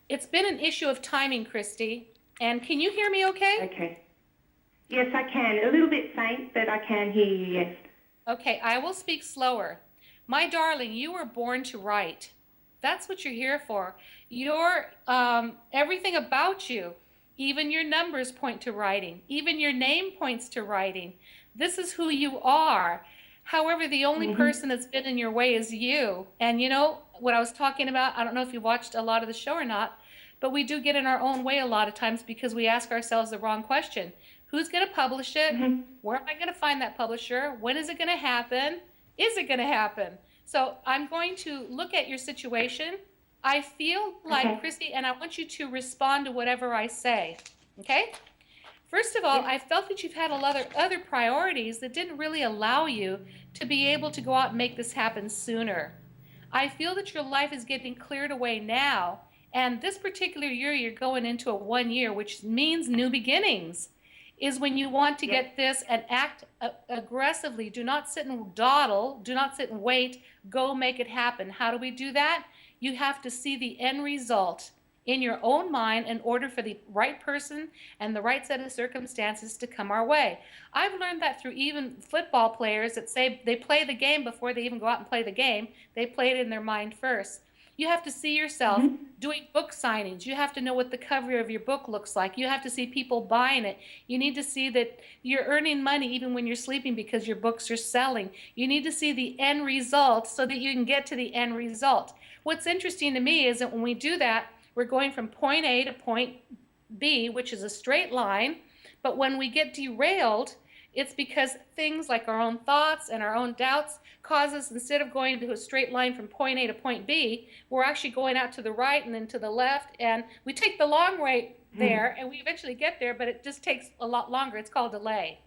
it's been an issue of timing, Christy. And can you hear me okay? Okay. Yes, I can. A little bit faint, but I can hear you, yes. Okay, I will speak slower. My darling, you were born to write. That's what you're here for. Your everything about you, even your numbers point to writing. Even your name points to writing. This is who you are. However, the only person that's been in your way is you. And you know what I was talking about? I don't know if you watched a lot of the show or not, but we do get in our own way a lot of times because we ask ourselves the wrong question. Who's going to publish it? Where am I going to find that publisher? When is it going to happen? Is it going to happen? So I'm going to look at your situation. I feel like, Christy, and I want you to respond to whatever I say, okay? First of all, I felt that you've had a lot of other priorities that didn't really allow you to be able to go out and make this happen sooner. I feel that your life is getting cleared away now, and this particular year you're going into a 1 year, which means new beginnings, is when you want to get this and act aggressively. Do not sit and dawdle. Do not sit and wait. Go make it happen. How do we do that? You have to see the end result in your own mind in order for the right person and the right set of circumstances to come our way. I've learned that through even football players that say they play the game before they even go out and play the game. They play it in their mind first. You have to see yourself doing book signings. You have to know what the cover of your book looks like. You have to see people buying it. You need to see that you're earning money even when you're sleeping because your books are selling. You need to see the end result so that you can get to the end result. What's interesting to me is that when we do that, we're going from point A to point B, which is a straight line. But when we get derailed, it's because things like our own thoughts and our own doubts cause us, instead of going to a straight line from point A to point B, we're actually going out to the right and then to the left. And we take the long way there and we eventually get there, but it just takes a lot longer. It's called delay.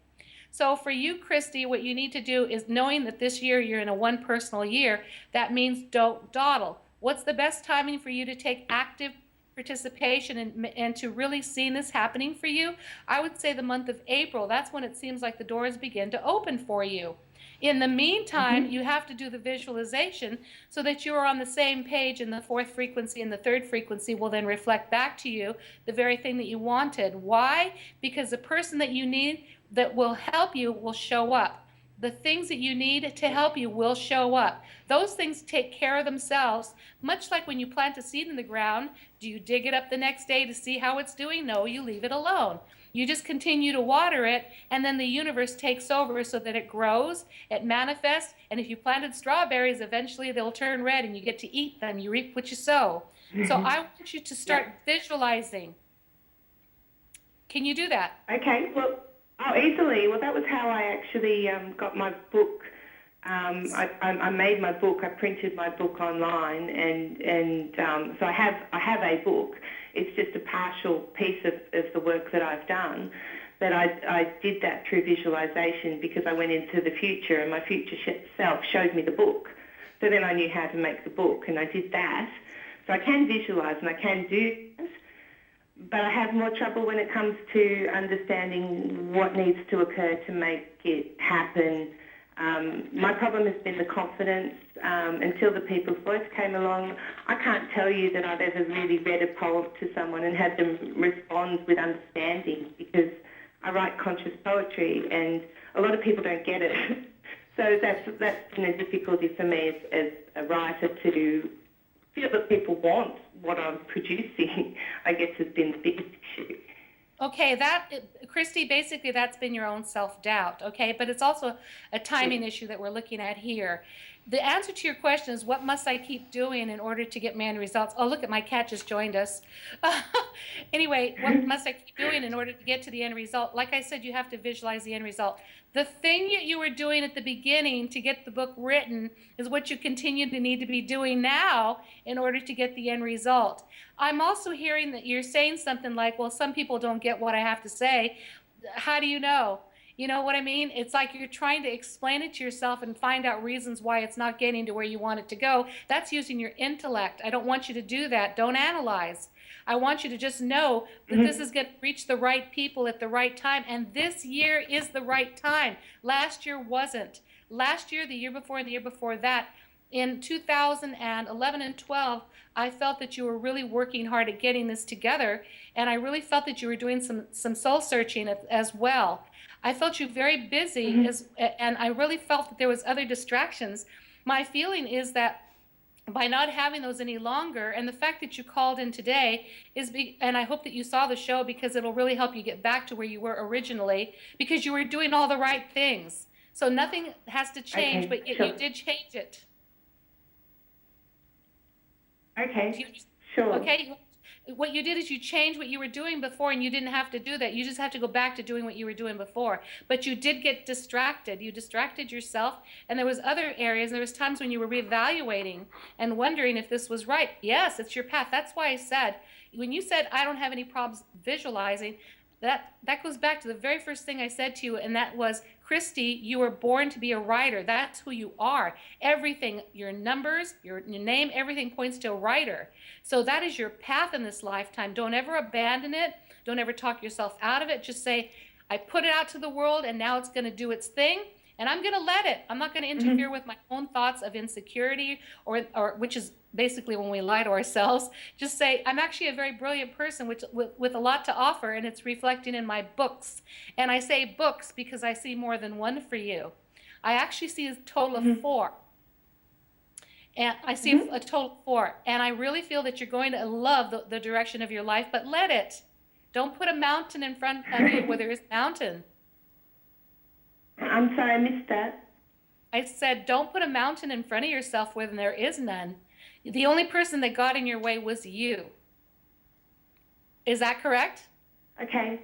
So for you, Christy, what you need to do is, knowing that this year you're in a one personal year, that means don't dawdle. What's the best timing for you to take active participation and to really seeing this happening for you? I would say the month of April. That's when it seems like the doors begin to open for you. In the meantime, you have to do the visualization so that you are on the same page, and the fourth frequency and the third frequency will then reflect back to you the very thing that you wanted. Why? Because the person that you need that will help you will show up. The things that you need to help you will show up. Those things take care of themselves, much like when you plant a seed in the ground. Do you dig it up the next day to see how it's doing? No, you leave it alone. You just continue to water it, and then the universe takes over so that it grows, it manifests, and if you planted strawberries, eventually they'll turn red and you get to eat them. You reap what you sow. So I want you to start visualizing. Can you do that? Okay, well, easily. Well, that was how I actually got my book. I made my book. I printed my book online, and so I have a book. It's just a partial piece of the work that I've done. But I did that through visualization because I went into the future, and my future self showed me the book. So then I knew how to make the book, and I did that. So I can visualize and I can do that. But I have more trouble when it comes to understanding what needs to occur to make it happen. My problem has been the confidence. Until the People's Voice came along, I can't tell you that I've ever really read a poem to someone and had them respond with understanding, because I write conscious poetry and a lot of people don't get it. So that's been a difficulty for me as a writer, to feel that people want what I'm producing, I guess, has been the biggest issue. Okay, Christy, basically that's been your own self-doubt, okay? But it's also a timing issue that we're looking at here. The answer to your question is, what must I keep doing in order to get my end results? Oh, look at my cat just joined us. Anyway, what must I keep doing in order to get to the end result? Like I said, you have to visualize the end result. The thing that you were doing at the beginning to get the book written is what you continue to need to be doing now in order to get the end result. I'm also hearing that you're saying something like, well, some people don't get what I have to say. How do you know? You know what I mean? It's like you're trying to explain it to yourself and find out reasons why it's not getting to where you want it to go. That's using your intellect. I don't want you to do that. Don't analyze. I want you to just know that this is going to reach the right people at the right time. And this year is the right time. Last year wasn't. Last year, the year before, and the year before that, in 2011 and 12, I felt that you were really working hard at getting this together, and I really felt that you were doing some soul searching as well. I felt you very busy, and I really felt that there was other distractions. My feeling is that by not having those any longer, and the fact that you called in today and I hope that you saw the show, because it'll really help you get back to where you were originally, because you were doing all the right things. So nothing has to change, but sure. you did change it. Okay, sure. Okay, what you did is you changed what you were doing before, and you didn't have to do that. You just have to go back to doing what you were doing before. But you did get distracted. You distracted yourself, and there was other areas. There was times when you were reevaluating and wondering if this was right. Yes, it's your path. That's why I said, when you said, I don't have any problems visualizing, that goes back to the very first thing I said to you, and that was, Christy, you were born to be a writer. That's who you are. Everything, your numbers, your name, everything points to a writer. So that is your path in this lifetime. Don't ever abandon it. Don't ever talk yourself out of it. Just say, I put it out to the world, and now it's going to do its thing, and I'm going to let it. I'm not going to interfere with my own thoughts of insecurity, or which is basically when we lie to ourselves. Just say, I'm actually a very brilliant person with a lot to offer, and it's reflecting in my books. And I say books because I see more than one for you. I actually see a total of 4. And I see a total of 4. And I really feel that you're going to love the direction of your life, but let it. Don't put a mountain in front of you where there is a mountain. I'm sorry, I missed that. I said, don't put a mountain in front of yourself where there is none. The only person that got in your way was you. Is that correct? Okay.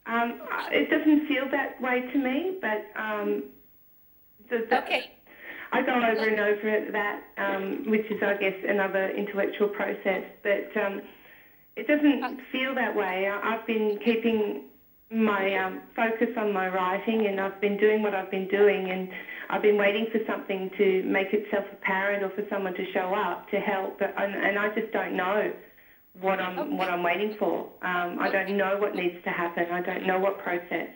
It doesn't feel that way to me, but Okay. I go over and over that, which is, I guess, another intellectual process. But it doesn't feel that way. I've been keeping my focus on my writing, and I've been doing what I've been doing, and I've been waiting for something to make itself apparent, or for someone to show up to help. And I just don't know what I'm waiting for. I don't know what needs to happen. I don't know what process.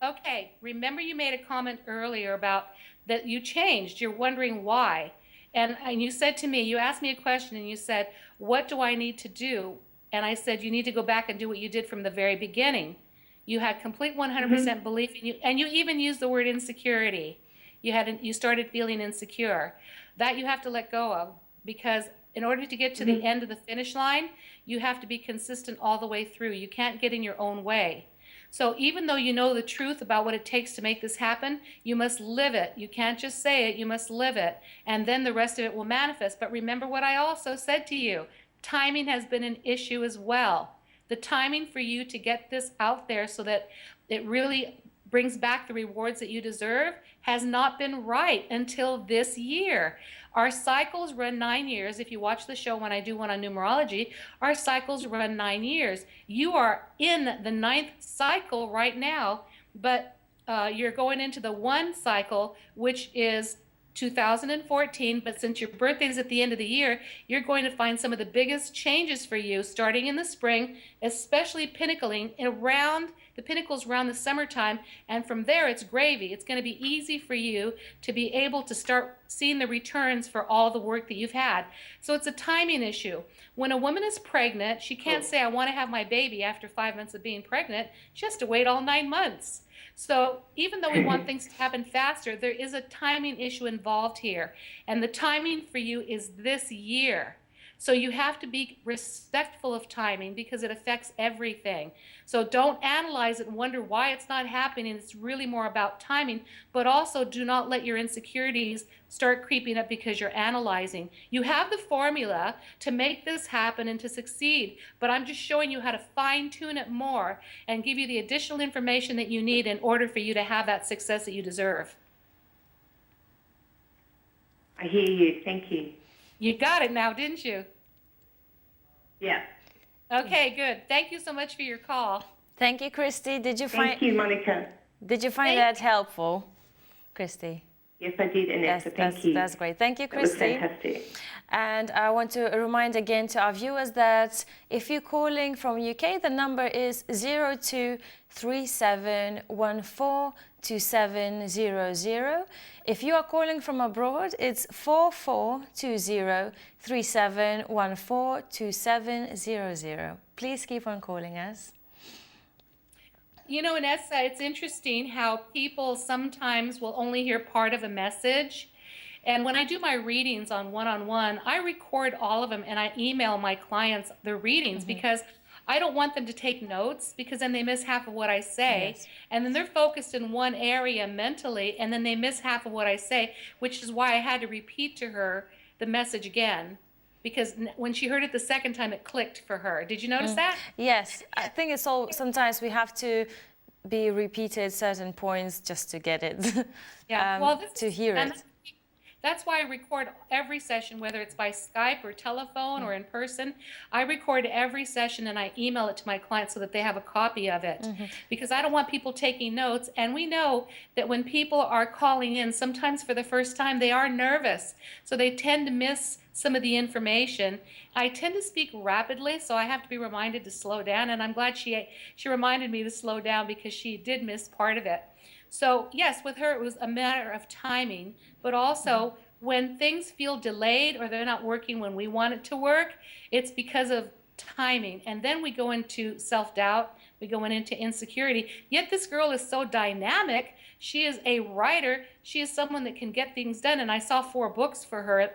Okay. Remember, you made a comment earlier about that you changed. You're wondering why. And you said to me, you asked me a question, and you said, what do I need to do? And I said, you need to go back and do what you did from the very beginning. You had complete 100% belief in you, and you even used the word insecurity. You started feeling insecure. That you have to let go of, because in order to get to the end of the finish line, you have to be consistent all the way through. You can't get in your own way. So even though you know the truth about what it takes to make this happen, you must live it. You can't just say it, you must live it. And then the rest of it will manifest. But remember what I also said to you. Timing has been an issue as well. The timing for you to get this out there so that it really brings back the rewards that you deserve has not been right until this year. Our cycles run 9 years. If you watch the show when I do one on numerology, our cycles run 9 years. You are in the 9th cycle right now, but you're going into the 1 cycle, which is 2014, but since your birthday is at the end of the year, you're going to find some of the biggest changes for you starting in the spring, especially pinnacling around the pinnacles around the summertime, and from there it's gravy. It's going to be easy for you to be able to start seeing the returns for all the work that you've had. So it's a timing issue. When a woman is pregnant, she can't say, I want to have my baby after 5 months of being pregnant. She has to wait all 9 months. So even though we want things to happen faster, there is a timing issue involved here. And the timing for you is this year. So you have to be respectful of timing because it affects everything. So don't analyze it and wonder why it's not happening. It's really more about timing. But also do not let your insecurities start creeping up because you're analyzing. You have the formula to make this happen and to succeed. But I'm just showing you how to fine-tune it more and give you the additional information that you need in order for you to have that success that you deserve. I hear you. Thank you. You got it now, didn't you? Yeah. Okay, good. Thank you so much for your call. Thank you, Christy. Thank you, Monica. Did you find that helpful, Christy? Yes, I did, Anessa. Thank you. That's great. Thank you, That was Christy. fantastic. And I want to remind again to our viewers that if you're calling from UK, the number is 0237142700. If you are calling from abroad, it's 442037142700. Please keep on calling us. You know, Anessa, it's interesting how people sometimes will only hear part of a message. And when I do my readings on one-on-one, I record all of them and I email my clients the readings because I don't want them to take notes because then they miss half of what I say. Yes. And then they're focused in one area mentally and then they miss half of what I say, which is why I had to repeat to her the message again. Because when she heard it the second time, it clicked for her. Did you notice that? Yes, I think it's all, sometimes we have to be repeated certain points just to get it, Yeah. Well, to hear it. That's why I record every session, whether it's by Skype or telephone or in person. I record every session and I email it to my clients so that they have a copy of it. Because I don't want people taking notes. And we know that when people are calling in, sometimes for the first time, they are nervous. So they tend to miss some of the information. I tend to speak rapidly, so I have to be reminded to slow down. And I'm glad she reminded me to slow down because she did miss part of it. So yes, with her, it was a matter of timing, but also when things feel delayed or they're not working when we want it to work, it's because of timing. And then we go into self-doubt, we go into insecurity. Yet this girl is so dynamic. She is a writer. She is someone that can get things done. And I saw 4 books for her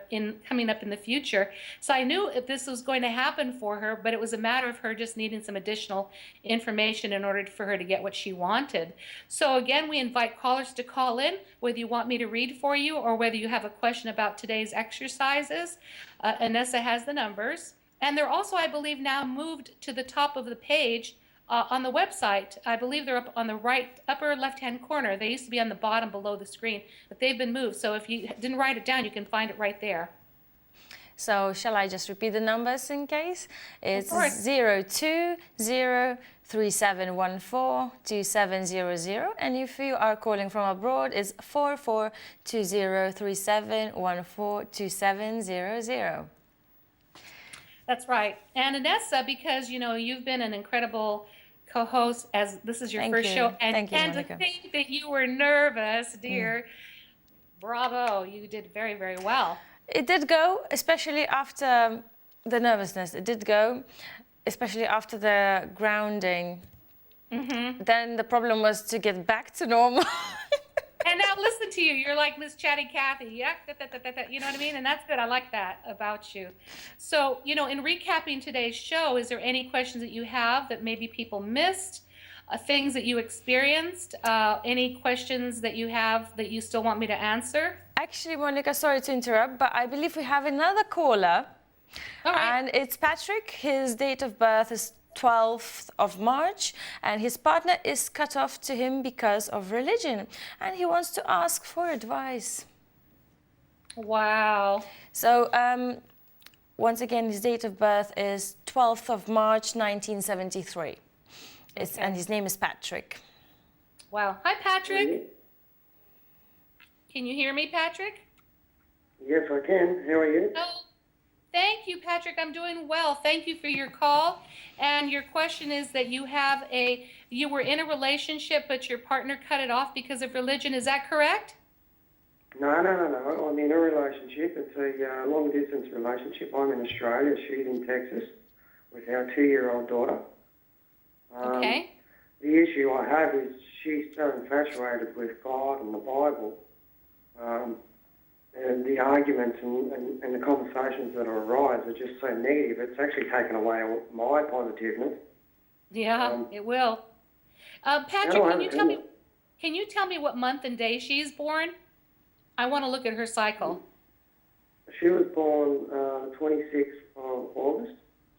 coming up in the future. So I knew if this was going to happen for her, but it was a matter of her just needing some additional information in order for her to get what she wanted. So again, we invite callers to call in, whether you want me to read for you or whether you have a question about today's exercises. Anessa has the numbers. And they're also, I believe, now moved to the top of the page on the website. I believe they're up on the right upper left-hand corner. They used to be on the bottom below the screen, but they've been moved. So if you didn't write it down, you can find it right there. So shall I just repeat the numbers in case? It's 02037142700, and if you are calling from abroad, it's 442037142700. That's right. And Anessa, because you know you've been an incredible co-host as this is your first show, and Thank you, to Monica. think that you were nervous, dear, bravo, you did very, very well. It did go, especially after the nervousness. It did go, especially after the grounding. Then the problem was to get back to normal. And now listen to you. You're like Miss Chatty Cathy. Yeah, you know what I mean? And that's good. I like that about you. So, you know, in recapping today's show, is there any questions that you have that maybe people missed? Things that you experienced? Any questions that you have that you still want me to answer? Actually, Monica, sorry to interrupt, but I believe we have another caller. All right. And it's Patrick. His date of birth is 12th of March, and his partner is cut off to him because of religion, and he wants to ask for advice. Wow. So once again, his date of birth is 12th of March 1973. And his name is Patrick. Wow. Hi, Patrick. Can you hear me, Patrick? Yes, I can. How are you? Oh, thank you, Patrick. I'm doing well. Thank you for your call. And your question is that you were in a relationship, but your partner cut it off because of religion. Is that correct? No. I'm in a relationship. It's a long-distance relationship. I'm in Australia. She's in Texas with our 2-year-old daughter. Okay. The issue I have is she's so infatuated with God and the Bible. And the arguments and the conversations that arise are just so negative. It's actually taken away my positiveness. Yeah, it will. Patrick, can you tell me what month and day she's born? I want to look at her cycle. She was born 26th of August,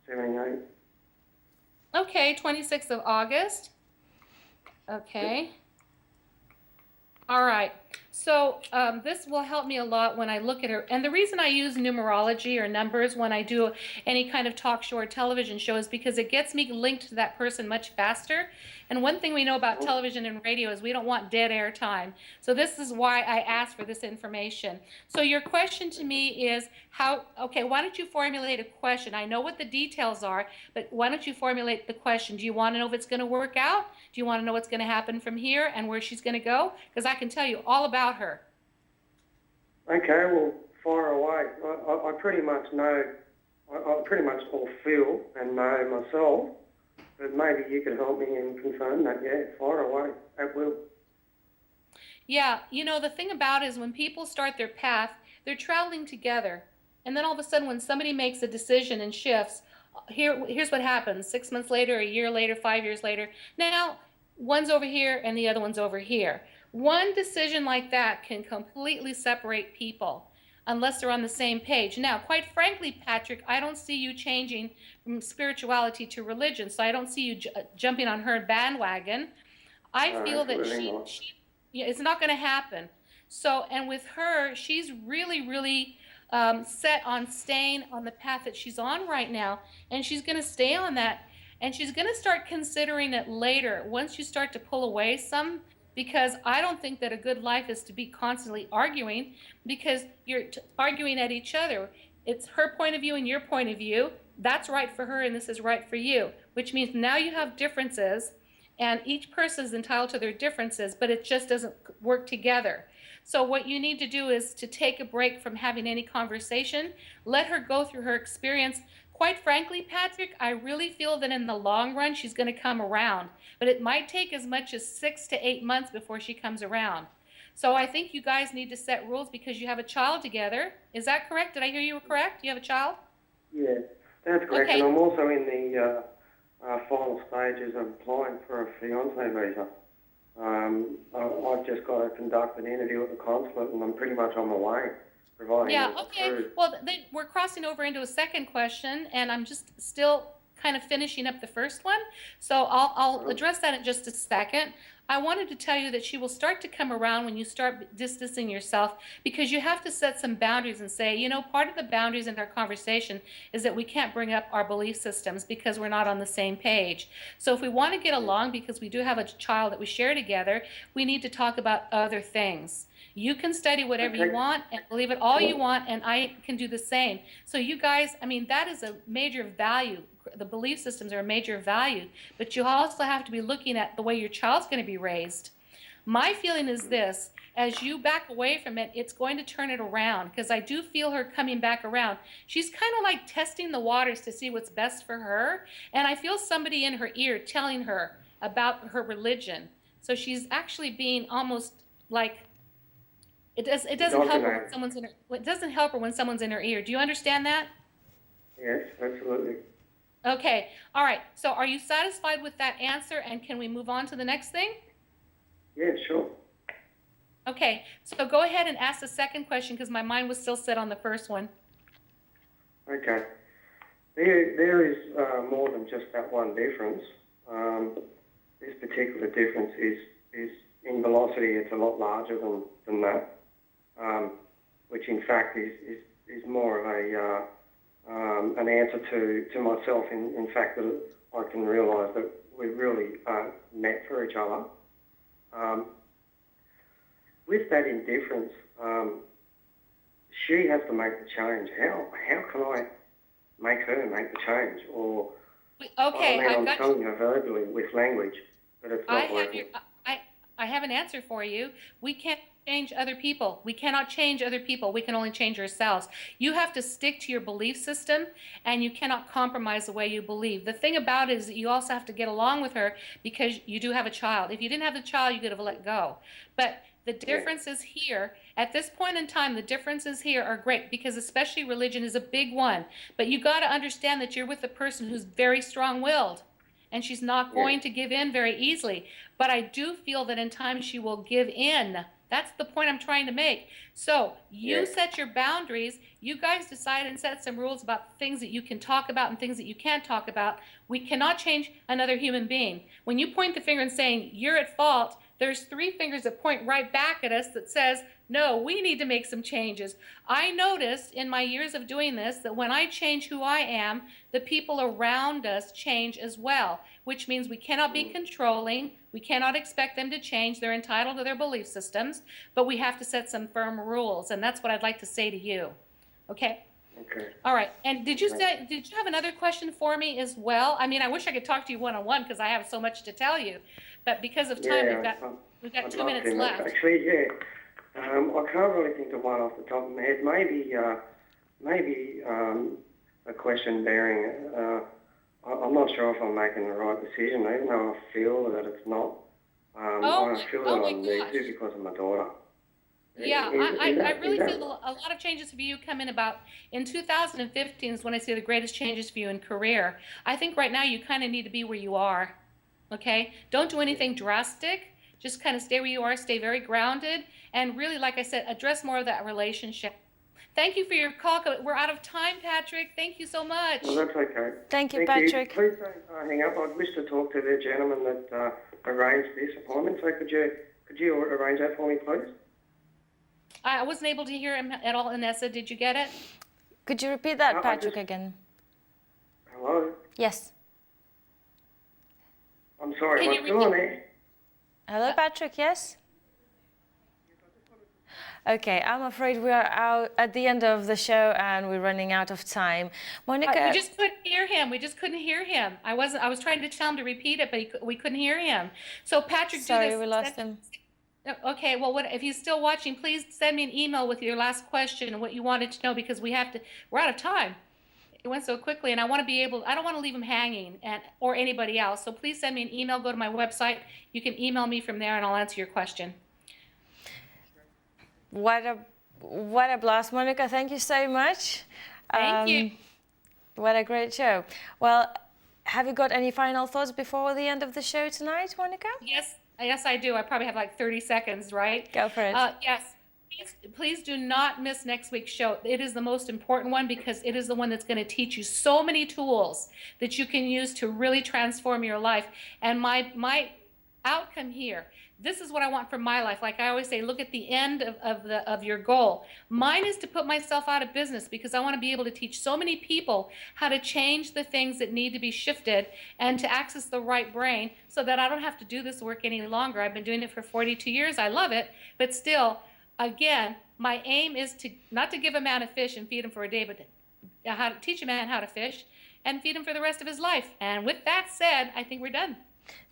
78. Okay, 26th of August. Okay. All right. So this will help me a lot when I look at her. And the reason I use numerology or numbers when I do any kind of talk show or television show is because it gets me linked to that person much faster. And one thing we know about television and radio is we don't want dead air time. So this is why I asked for this information. So your question to me is okay, why don't you formulate a question? I know what the details are, but why don't you formulate the question? Do you want to know if it's going to work out? Do you want to know what's going to happen from here and where she's going to go? Because I can tell you all about her. Okay, well, fire away. I pretty much know, I pretty much all feel and know myself, but maybe you could help me and confirm that. Yeah, fire away at will. Yeah, you know, the thing about it is when people start their path, they're traveling together. And then all of a sudden, when somebody makes a decision and shifts, here's what happens. 6 months later, a year later, 5 years later. Now, one's over here and the other one's over here. One decision like that can completely separate people unless they're on the same page. Now, quite frankly, Patrick, I don't see you changing from spirituality to religion, so I don't see you jumping on her bandwagon. I feel that it's not going to happen. So, and with her, she's really, really set on staying on the path that she's on right now, and she's going to stay on that, and she's going to start considering it later once you start to pull away some, because I don't think that a good life is to be constantly arguing, because you're arguing at each other. It's her point of view and your point of view. That's right for her and this is right for you, which means now you have differences, and each person is entitled to their differences, but it just doesn't work together. So what you need to do is to take a break from having any conversation, let her go through her experience. Quite frankly, Patrick, I really feel that in the long run, she's going to come around, but it might take as much as 6 to 8 months before she comes around. So I think you guys need to set rules because you have a child together. Is that correct? Did I hear you were correct? You have a child? Yeah, that's correct. Okay. And I'm also in the final stages of applying for a fiancé visa. I've just got to conduct an interview at the consulate, and I'm pretty much on my way. Yeah, okay. Well, we're crossing over into a second question, and I'm just still kind of finishing up the first one. So I'll address that in just a second. I wanted to tell you that she will start to come around when you start distancing yourself, because you have to set some boundaries and say, you know, part of the boundaries in our conversation is that we can't bring up our belief systems because we're not on the same page. So if we want to get along, because we do have a child that we share together, we need to talk about other things. You can study whatever you want and believe it all you want, and I can do the same. So you guys, I mean, that is a major value. The belief systems are a major value, but you also have to be looking at the way your child's going to be raised. My feeling is this: as you back away from it, it's going to turn it around, because I do feel her coming back around. She's kind of like testing the waters to see what's best for her, and I feel somebody in her ear telling her about her religion. So she's actually being almost like, it doesn't help her when someone's in her, it doesn't help her when someone's in her ear. Do you understand that? Yes, absolutely. Okay, all right. So are you satisfied with that answer, and can we move on to the next thing? Yeah, sure. Okay, so go ahead and ask the second question, because my mind was still set on the first one. Okay. There is more than just that one difference. This particular difference is in velocity. It's a lot larger than that, which in fact is more of a an answer to myself. In fact, that I can realise that we really met for each other. With that indifference, she has to make the change. How can I make her make the change? Or okay, I'm telling her verbally with language, but it's not working. I have an answer for you. We can't change other people. We cannot change other people. We can only change ourselves. You have to stick to your belief system, and you cannot compromise the way you believe. The thing about it is that you also have to get along with her, because you do have a child. If you didn't have the child, you could have let go. But the differences here, at this point in time, the differences here are great, because especially religion is a big one. But you got to understand that you're with a person who's very strong-willed, and she's not going to give in very easily. But I do feel that in time she will give in. That's the point I'm trying to make. So you set your boundaries. You guys decide and set some rules about things that you can talk about and things that you can't talk about. We cannot change another human being. When you point the finger and saying you're at fault, there's three fingers that point right back at us that says, no, we need to make some changes. I noticed in my years of doing this that when I change who I am, the people around us change as well, which means we cannot be controlling. We cannot expect them to change. They're entitled to their belief systems, but we have to set some firm rules. And that's what I'd like to say to you. Okay? Okay. All right. And did you have another question for me as well? I mean, I wish I could talk to you one-on-one because I have so much to tell you, but because of time, we've got 2 minutes left. Actually, yeah. I can't really think of one off the top of my head. Maybe a question bearing. I'm not sure if I'm making the right decision, even though I feel that it's not. I feel that I need to because of my daughter. Yeah, I really feel a lot of changes for you come in about in 2015 is when I see the greatest changes for you in career. I think right now you kind of need to be where you are. Okay, don't do anything drastic. Just kind of stay where you are, stay very grounded, and really, like I said, address more of that relationship. Thank you for your call. We're out of time, Patrick. Thank you so much. Well, that's okay. Thank you, Patrick. Please don't hang up. I'd wish to talk to the gentleman that arranged this appointment. So could you arrange that for me, please? I wasn't able to hear him at all, Inessa. Did you get it? Could you repeat that, Patrick, again? Hello? Yes. I'm sorry, Can am I you still on repeat- there? Hello, Patrick, yes? Okay, I'm afraid we are out at the end of the show and we're running out of time. Monica... We just couldn't hear him. We just couldn't hear him. I was trying to tell him to repeat it, but we couldn't hear him. So Patrick, Sorry, do this. we lost him. Okay, well, if he's still watching, please send me an email with your last question and what you wanted to know because we're out of time. It went so quickly, and I don't want to leave him hanging, or anybody else. So please send me an email. Go to my website. You can email me from there, and I'll answer your question. What a blast, Monica. Thank you so much. Thank you. What a great show. Well, have you got any final thoughts before the end of the show tonight, Monica? Yes, I do. I probably have like 30 seconds, right? Go for it. Yes. Please do not miss next week's show. It is the most important one because it is the one that's going to teach you so many tools that you can use to really transform your life. And my outcome here, this is what I want for my life. Like I always say, look at the end of your goal. Mine is to put myself out of business because I want to be able to teach so many people how to change the things that need to be shifted and to access the right brain so that I don't have to do this work any longer. I've been doing it for 42 years. I love it, but still, again, my aim is not to give a man a fish and feed him for a day, but how to teach a man how to fish and feed him for the rest of his life. And with that said, I think we're done.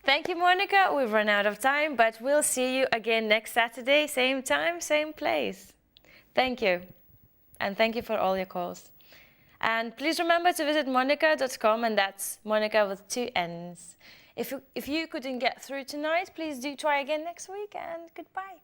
Thank you, Monica. We've run out of time, but we'll see you again next Saturday, same time, same place. Thank you. And thank you for all your calls. And please remember to visit Monnica.com, and that's Monica with 2 N's. If you couldn't get through tonight, please do try again next week, and goodbye.